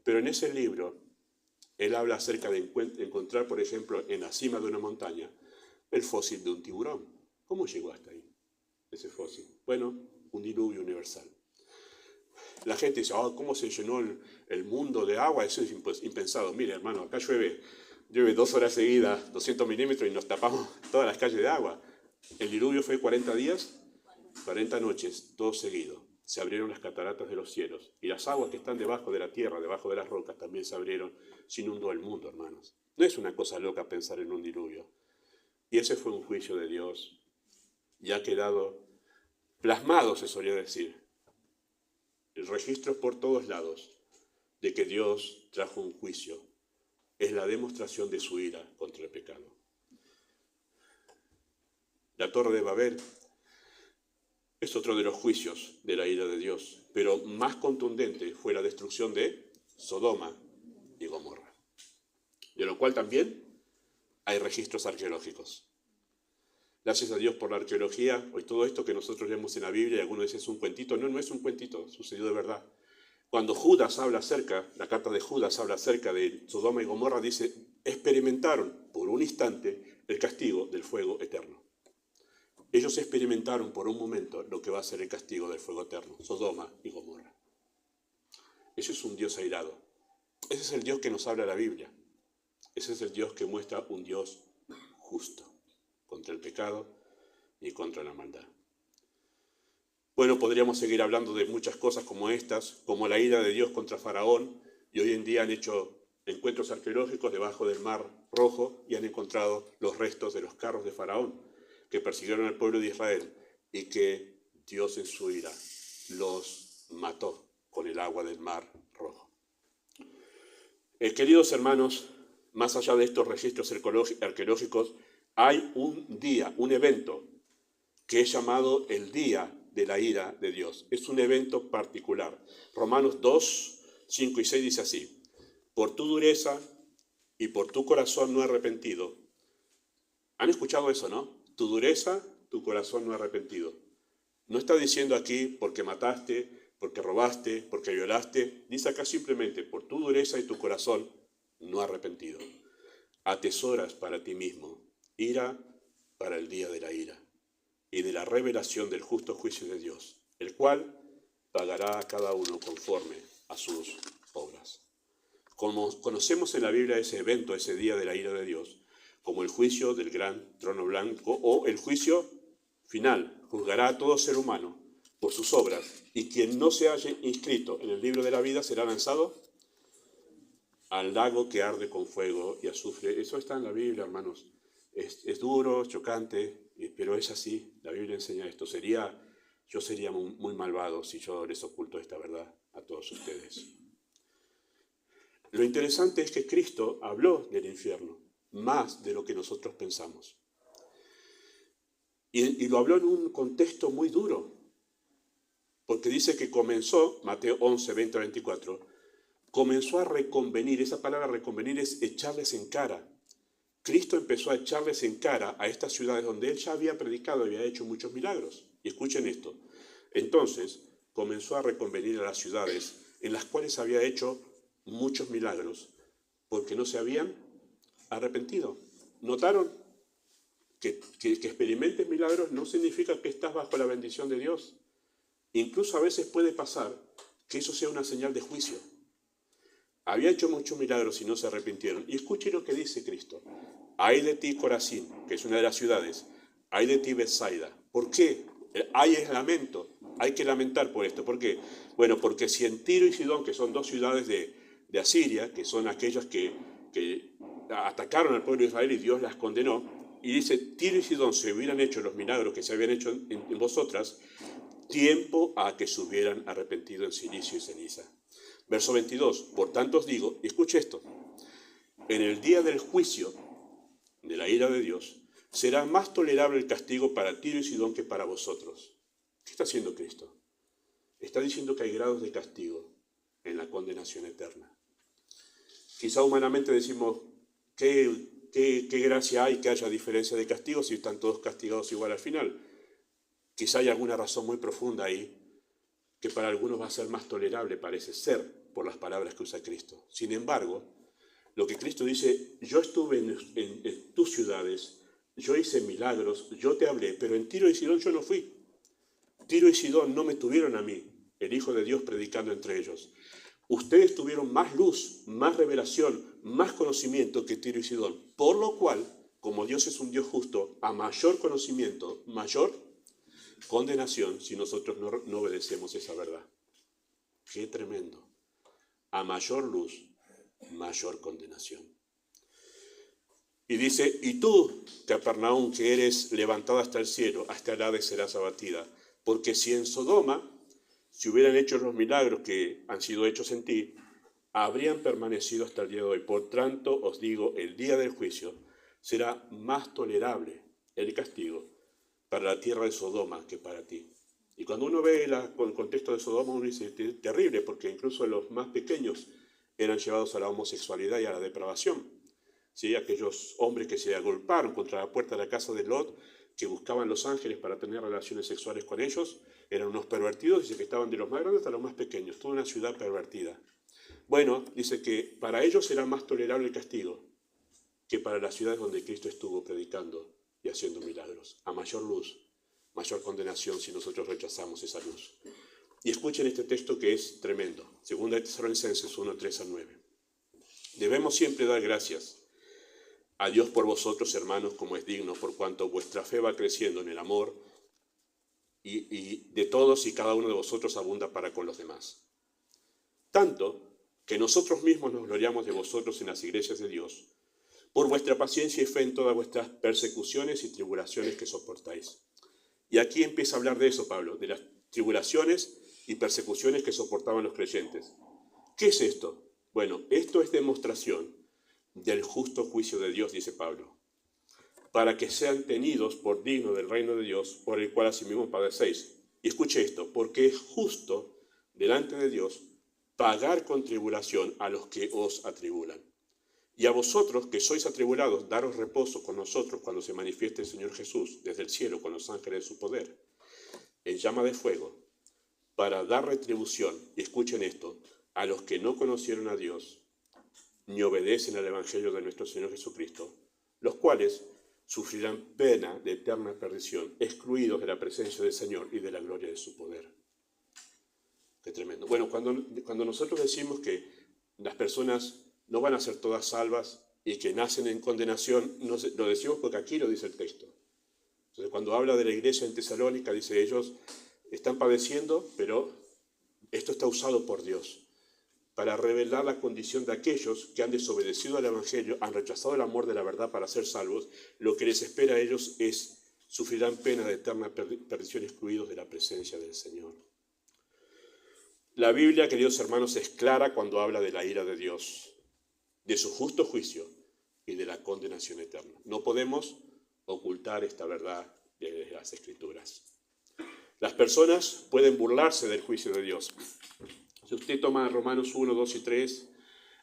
Pero en ese libro, él habla acerca de encontrar, por ejemplo, en la cima de una montaña, el fósil de un tiburón. ¿Cómo llegó hasta ahí, ese fósil? Bueno, un diluvio universal. La gente dice, ¿cómo se llenó el mundo de agua? Eso es impensado. Mire, hermano, acá llueve 2 horas seguidas, 200 milímetros y nos tapamos todas las calles de agua. El diluvio fue 40 días, 40 noches, todo seguido. Se abrieron las cataratas de los cielos y las aguas que están debajo de la tierra, debajo de las rocas, también se abrieron. Se inundó el mundo, hermanos. No es una cosa loca pensar en un diluvio. Y ese fue un juicio de Dios. Y ha quedado plasmado, se solía decir. El registro por todos lados de que Dios trajo un juicio es la demostración de su ira contra el pecado. La Torre de Babel es otro de los juicios de la ira de Dios, pero más contundente fue la destrucción de Sodoma y Gomorra, de lo cual también hay registros arqueológicos. Gracias a Dios por la arqueología, hoy todo esto que nosotros leemos en la Biblia, y algunos dicen es un cuentito, no es un cuentito, sucedió de verdad. Cuando Judas habla acerca, la carta de Judas habla acerca de Sodoma y Gomorra, dice, experimentaron por un instante el castigo del fuego eterno. Ellos experimentaron por un momento lo que va a ser el castigo del fuego eterno, Sodoma y Gomorra. Ese es un Dios airado. Ese es el Dios que nos habla la Biblia. Ese es el Dios que muestra un Dios justo contra el pecado y contra la maldad. Bueno, podríamos seguir hablando de muchas cosas como estas, como la ira de Dios contra Faraón, y hoy en día han hecho encuentros arqueológicos debajo del Mar Rojo y han encontrado los restos de los carros de Faraón que persiguieron al pueblo de Israel y que Dios en su ira los mató con el agua del Mar Rojo. Queridos hermanos, más allá de estos registros arqueológicos, hay un día, un evento que es llamado el Día de la Ira de Dios. Es un evento particular. Romanos 2, 5 y 6 dice así: por tu dureza y por tu corazón no arrepentido. ¿Han escuchado eso, no? Tu dureza, tu corazón no arrepentido. No está diciendo aquí porque mataste, porque robaste, porque violaste. Dice acá simplemente por tu dureza y tu corazón no arrepentido. Atesoras para ti mismo ira para el día de la ira y de la revelación del justo juicio de Dios, el cual pagará a cada uno conforme a sus obras. Como conocemos en la Biblia ese evento, ese día de la ira de Dios, como el juicio del gran trono blanco o el juicio final, juzgará a todo ser humano por sus obras, y quien no se haya inscrito en el libro de la vida será lanzado al lago que arde con fuego y azufre. Eso está en la Biblia, hermanos. Es duro, chocante, pero es así. La Biblia enseña esto. Yo sería muy malvado si yo les oculto esta verdad a todos ustedes. Lo interesante es que Cristo habló del infierno, más de lo que nosotros pensamos. Y lo habló en un contexto muy duro, porque dice que comenzó, Mateo 11, 20 a 24, comenzó a reconvenir. Esa palabra reconvenir es echarles en cara. Cristo empezó a echarles en cara a estas ciudades donde Él ya había predicado y había hecho muchos milagros. Y escuchen esto. Entonces comenzó a reconvenir a las ciudades en las cuales había hecho muchos milagros, porque no se habían arrepentido. ¿Notaron? Que experimentes milagros no significa que estás bajo la bendición de Dios. Incluso a veces puede pasar que eso sea una señal de juicio. Había hecho muchos milagros y no se arrepintieron. Y escuche lo que dice Cristo. Ay de ti, Corazín, que es una de las ciudades. Ay de ti, Betsaida. ¿Por qué? Ay es lamento. Hay que lamentar por esto. ¿Por qué? Bueno, porque si en Tiro y Sidón, que son dos ciudades de Asiria, que son aquellas que atacaron al pueblo de Israel y Dios las condenó, y dice, Tiro y Sidón se hubieran hecho los milagros que se habían hecho en vosotras, tiempo a que se hubieran arrepentido en silicio y ceniza. Verso 22, por tanto os digo, y escuche esto, en el día del juicio de la ira de Dios, será más tolerable el castigo para Tiro y Sidón que para vosotros. ¿Qué está haciendo Cristo? Está diciendo que hay grados de castigo en la condenación eterna. Quizá humanamente decimos, ¿qué gracia hay que haya diferencia de castigo si están todos castigados igual al final? Quizá hay alguna razón muy profunda ahí, que para algunos va a ser más tolerable, parece ser, por las palabras que usa Cristo. Sin embargo, lo que Cristo dice, yo estuve en tus ciudades, yo hice milagros, yo te hablé, pero en Tiro y Sidón yo no fui. Tiro y Sidón no me tuvieron a mí, el Hijo de Dios, predicando entre ellos. Ustedes tuvieron más luz, más revelación, más conocimiento que Tiro y Sidón. Por lo cual, como Dios es un Dios justo, a mayor conocimiento, mayor condenación si nosotros no obedecemos esa verdad. ¡Qué tremendo! A mayor luz, mayor condenación. Y dice, y tú, Capernaum, que eres levantada hasta el cielo, hasta el Hades serás abatida. Porque si en Sodoma se hubieran hecho los milagros que han sido hechos en ti, habrían permanecido hasta el día de hoy. Por tanto, os digo, el día del juicio será más tolerable el castigo para la tierra de Sodoma que para ti. Y cuando uno ve el contexto de Sodoma, uno dice, terrible, porque incluso los más pequeños eran llevados a la homosexualidad y a la depravación. ¿Sí? Aquellos hombres que se agolparon contra la puerta de la casa de Lot, que buscaban los ángeles para tener relaciones sexuales con ellos, eran unos pervertidos, dice que estaban de los más grandes hasta los más pequeños, toda una ciudad pervertida. Bueno, dice que para ellos era más tolerable el castigo que para las ciudades donde Cristo estuvo predicando y haciendo milagros. A mayor luz, mayor condenación si nosotros rechazamos esa luz. Y escuchen este texto que es tremendo. 2 Tesalonicenses 1, 3-9. Debemos siempre dar gracias a Dios por vosotros, hermanos, como es digno, por cuanto vuestra fe va creciendo en el amor y de todos y cada uno de vosotros abunda para con los demás. Tanto que nosotros mismos nos gloriamos de vosotros en las iglesias de Dios, por vuestra paciencia y fe en todas vuestras persecuciones y tribulaciones que soportáis. Y aquí empieza a hablar de eso, Pablo, de las tribulaciones y persecuciones que soportaban los creyentes. ¿Qué es esto? Bueno, esto es demostración del justo juicio de Dios, dice Pablo, para que sean tenidos por dignos del reino de Dios, por el cual asimismo padecéis. Y escuche esto, porque es justo delante de Dios pagar con tribulación a los que os atribulan. Y a vosotros que sois atribulados, daros reposo con nosotros cuando se manifieste el Señor Jesús desde el cielo con los ángeles de su poder, en llama de fuego, para dar retribución, y escuchen esto, a los que no conocieron a Dios, ni obedecen al Evangelio de nuestro Señor Jesucristo, los cuales sufrirán pena de eterna perdición, excluidos de la presencia del Señor y de la gloria de su poder. Qué tremendo. Bueno, cuando nosotros decimos que las personas no van a ser todas salvas y que nacen en condenación, lo decimos porque aquí lo dice el texto. Entonces, cuando habla de la iglesia en Tesalónica, dice ellos están padeciendo, pero esto está usado por Dios para revelar la condición de aquellos que han desobedecido al Evangelio, han rechazado el amor de la verdad para ser salvos. Lo que les espera a ellos es sufrirán pena de eterna perdición, excluidos de la presencia del Señor. La Biblia, queridos hermanos, es clara cuando habla de la ira de Dios, de su justo juicio y de la condenación eterna. No podemos ocultar esta verdad de las Escrituras. Las personas pueden burlarse del juicio de Dios. Si usted toma Romanos 1, 2 y 3,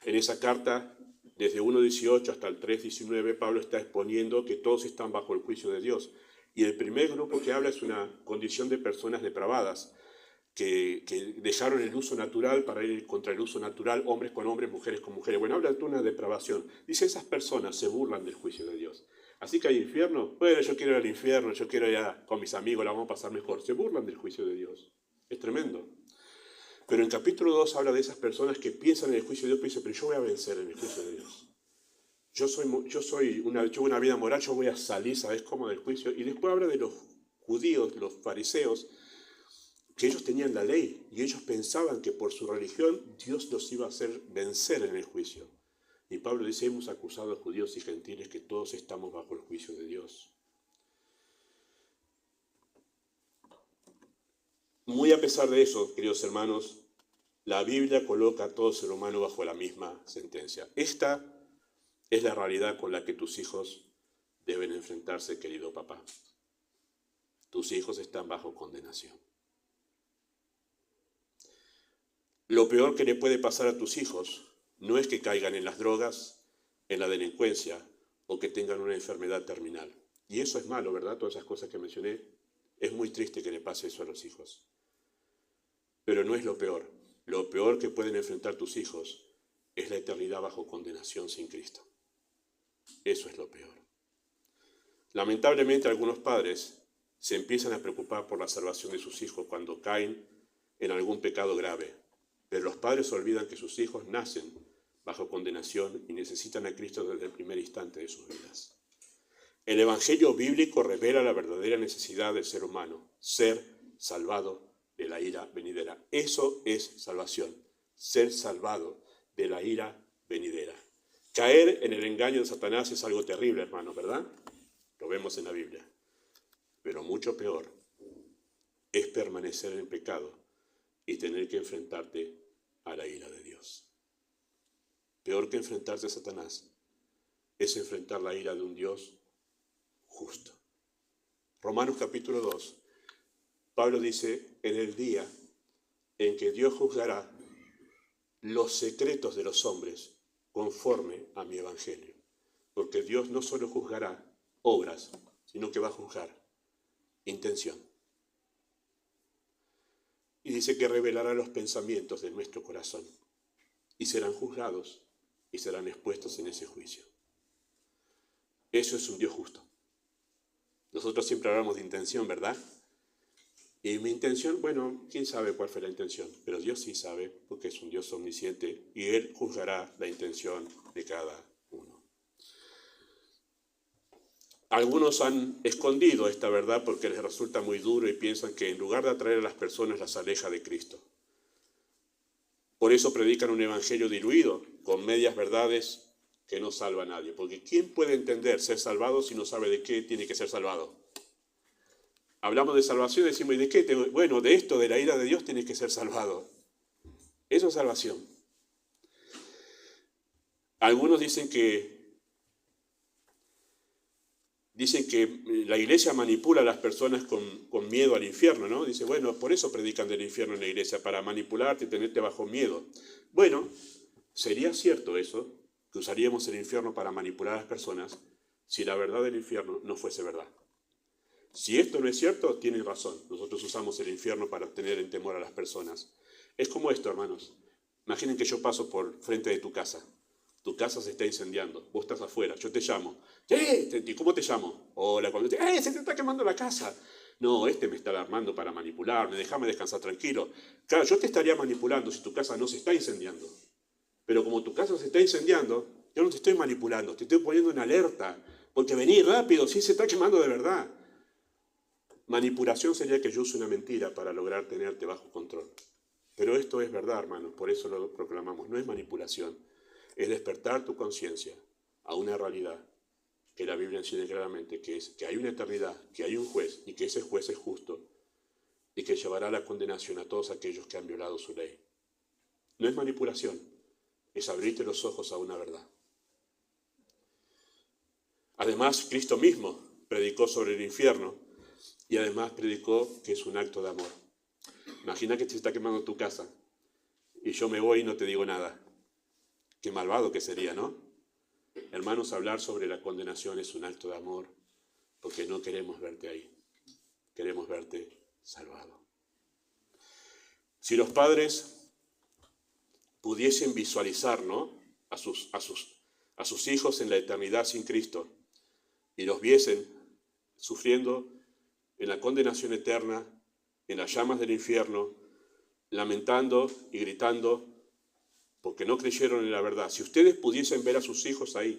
en esa carta, desde 1.18 hasta el 3.19, Pablo está exponiendo que todos están bajo el juicio de Dios. Y el primer grupo que habla es una condición de personas depravadas, que dejaron el uso natural para ir contra el uso natural, hombres con hombres, mujeres con mujeres. Bueno, habla de una depravación. Dice, esas personas se burlan del juicio de Dios. Así que hay infierno. Bueno, yo quiero ir al infierno, yo quiero ir con mis amigos, la vamos a pasar mejor. Se burlan del juicio de Dios. Es tremendo. Pero en capítulo 2 habla de esas personas que piensan en el juicio de Dios y dicen, pero yo voy a vencer en el juicio de Dios. Yo una vida moral, yo voy a salir, ¿sabes cómo? Del juicio. Y después habla de los judíos, los fariseos, que ellos tenían la ley y ellos pensaban que por su religión Dios los iba a hacer vencer en el juicio. Y Pablo dice, hemos acusado a judíos y gentiles que todos estamos bajo el juicio de Dios. Muy a pesar de eso, queridos hermanos, la Biblia coloca a todo ser humano bajo la misma sentencia. Esta es la realidad con la que tus hijos deben enfrentarse, querido papá. Tus hijos están bajo condenación. Lo peor que le puede pasar a tus hijos no es que caigan en las drogas, en la delincuencia o que tengan una enfermedad terminal. Y eso es malo, ¿verdad? Todas esas cosas que mencioné. Es muy triste que le pase eso a los hijos. Pero no es lo peor. Lo peor que pueden enfrentar tus hijos es la eternidad bajo condenación sin Cristo. Eso es lo peor. Lamentablemente algunos padres se empiezan a preocupar por la salvación de sus hijos cuando caen en algún pecado grave. Pero los padres olvidan que sus hijos nacen bajo condenación y necesitan a Cristo desde el primer instante de sus vidas. El Evangelio bíblico revela la verdadera necesidad del ser humano, ser salvado de la ira venidera. Eso es salvación, ser salvado de la ira venidera. Caer en el engaño de Satanás es algo terrible, hermanos, ¿verdad? Lo vemos en la Biblia. Pero mucho peor es permanecer en pecado y tener que enfrentarte a la ira de Dios. peor que enfrentarse a Satanás, es enfrentar la ira de un Dios justo. Romanos capítulo 2, Pablo dice, en el día en que Dios juzgará los secretos de los hombres conforme a mi evangelio. Porque Dios no solo juzgará obras, sino que va a juzgar intención. Y dice que revelará los pensamientos de nuestro corazón y serán juzgados y serán expuestos en ese juicio. Eso es un Dios justo. Nosotros siempre hablamos de intención, ¿verdad? Y mi intención, bueno, quién sabe cuál fue la intención, pero Dios sí sabe, porque es un Dios omnisciente y Él juzgará la intención de cada uno. Algunos han escondido esta verdad porque les resulta muy duro y piensan que en lugar de atraer a las personas las aleja de Cristo. Por eso predican un evangelio diluido, con medias verdades que no salva a nadie. Porque ¿quién puede entender ser salvado si no sabe de qué tiene que ser salvado? Hablamos de salvación y decimos, ¿y de qué? Bueno, de esto, de la ira de Dios, tienes que ser salvado. Eso es salvación. Algunos dicen que la iglesia manipula a las personas con miedo al infierno, ¿no? Dice, bueno, por eso predican del infierno en la iglesia, para manipularte y tenerte bajo miedo. Bueno, sería cierto eso, que usaríamos el infierno para manipular a las personas, si la verdad del infierno no fuese verdad. Si esto no es cierto, tienen razón. Nosotros usamos el infierno para tener en temor a las personas. Es como esto, hermanos. Imaginen que yo paso por frente de tu casa. Tu casa se está incendiando. Vos estás afuera. Yo te llamo. ¿Cómo te llamo? Hola. Se te está quemando la casa. No, me está alarmando para manipularme. Déjame descansar tranquilo. Claro, yo te estaría manipulando si tu casa no se está incendiando. Pero como tu casa se está incendiando, yo no te estoy manipulando. Te estoy poniendo en alerta. Porque vení rápido. Sí, se está quemando de verdad. Manipulación sería que yo use una mentira para lograr tenerte bajo control. Pero esto es verdad, hermanos, por eso lo proclamamos. No es manipulación, es despertar tu conciencia a una realidad que la Biblia enseña claramente, que es que hay una eternidad, que hay un juez y que ese juez es justo y que llevará a la condenación a todos aquellos que han violado su ley. No es manipulación, es abrirte los ojos a una verdad. Además, Cristo mismo predicó sobre el infierno. Y además predicó que es un acto de amor. Imagina que te está quemando tu casa y yo me voy y no te digo nada. Qué malvado que sería, ¿no? Hermanos, hablar sobre la condenación es un acto de amor porque no queremos verte ahí. Queremos verte salvado. Si los padres pudiesen visualizar, ¿no?, a sus hijos en la eternidad sin Cristo y los viesen sufriendo en la condenación eterna, en las llamas del infierno, lamentando y gritando porque no creyeron en la verdad. Si ustedes pudiesen ver a sus hijos ahí,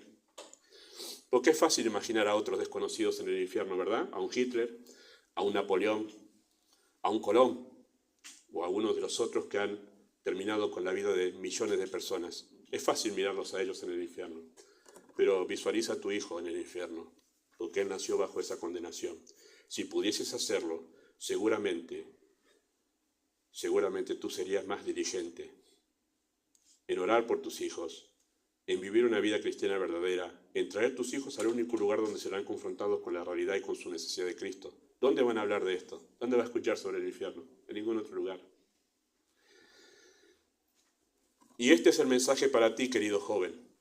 porque es fácil imaginar a otros desconocidos en el infierno, ¿verdad? A un Hitler, a un Napoleón, a un Colón, o a uno de los otros que han terminado con la vida de millones de personas. Es fácil mirarlos a ellos en el infierno, pero visualiza a tu hijo en el infierno, porque él nació bajo esa condenación. Si pudieses hacerlo, seguramente tú serías más diligente en orar por tus hijos, en vivir una vida cristiana verdadera, en traer tus hijos al único lugar donde serán confrontados con la realidad y con su necesidad de Cristo. ¿Dónde van a hablar de esto? ¿Dónde va a escuchar sobre el infierno? En ningún otro lugar. Y este es el mensaje para ti, querido joven,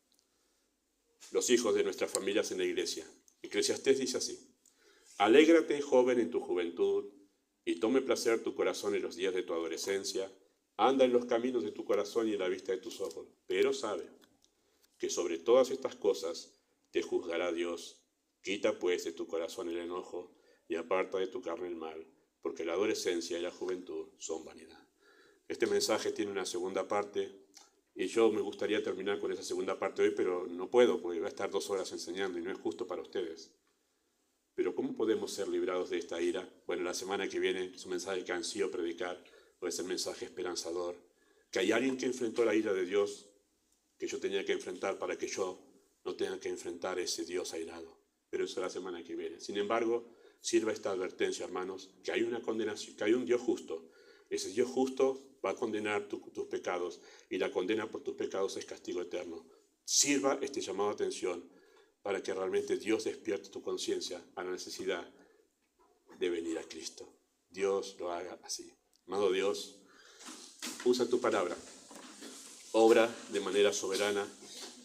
los hijos de nuestras familias en la iglesia. Eclesiastés dice así: alégrate, joven, en tu juventud, y tome placer tu corazón en los días de tu adolescencia. Anda en los caminos de tu corazón y en la vista de tus ojos. Pero sabe que sobre todas estas cosas te juzgará Dios. Quita pues de tu corazón el enojo y aparta de tu carne el mal, porque la adolescencia y la juventud son vanidad. Este mensaje tiene una segunda parte y yo me gustaría terminar con esa segunda parte hoy, pero no puedo porque va a estar 2 horas enseñando y no es justo para ustedes. Pero ¿cómo podemos ser librados de esta ira? Bueno, la semana que viene es un mensaje que ansío predicar, puede ser un mensaje esperanzador, que hay alguien que enfrentó la ira de Dios que yo tenía que enfrentar para que yo no tenga que enfrentar ese Dios airado. Pero eso es la semana que viene. Sin embargo, sirva esta advertencia, hermanos, que hay una condenación, que hay un Dios justo. Ese Dios justo va a condenar tus pecados y la condena por tus pecados es castigo eterno. sirva este llamado de atención para que realmente Dios despierte tu conciencia a la necesidad de venir a Cristo. Dios lo haga así. Amado Dios, usa tu palabra. Obra de manera soberana,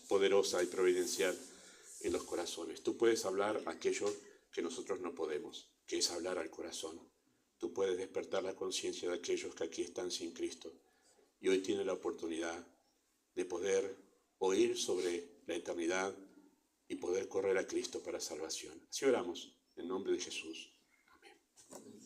poderosa y providencial en los corazones. Tú puedes hablar aquello que nosotros no podemos, que es hablar al corazón. Tú puedes despertar la conciencia de aquellos que aquí están sin Cristo y hoy tienen la oportunidad de poder oír sobre la eternidad y poder correr a Cristo para salvación. Así oramos, en nombre de Jesús. Amén.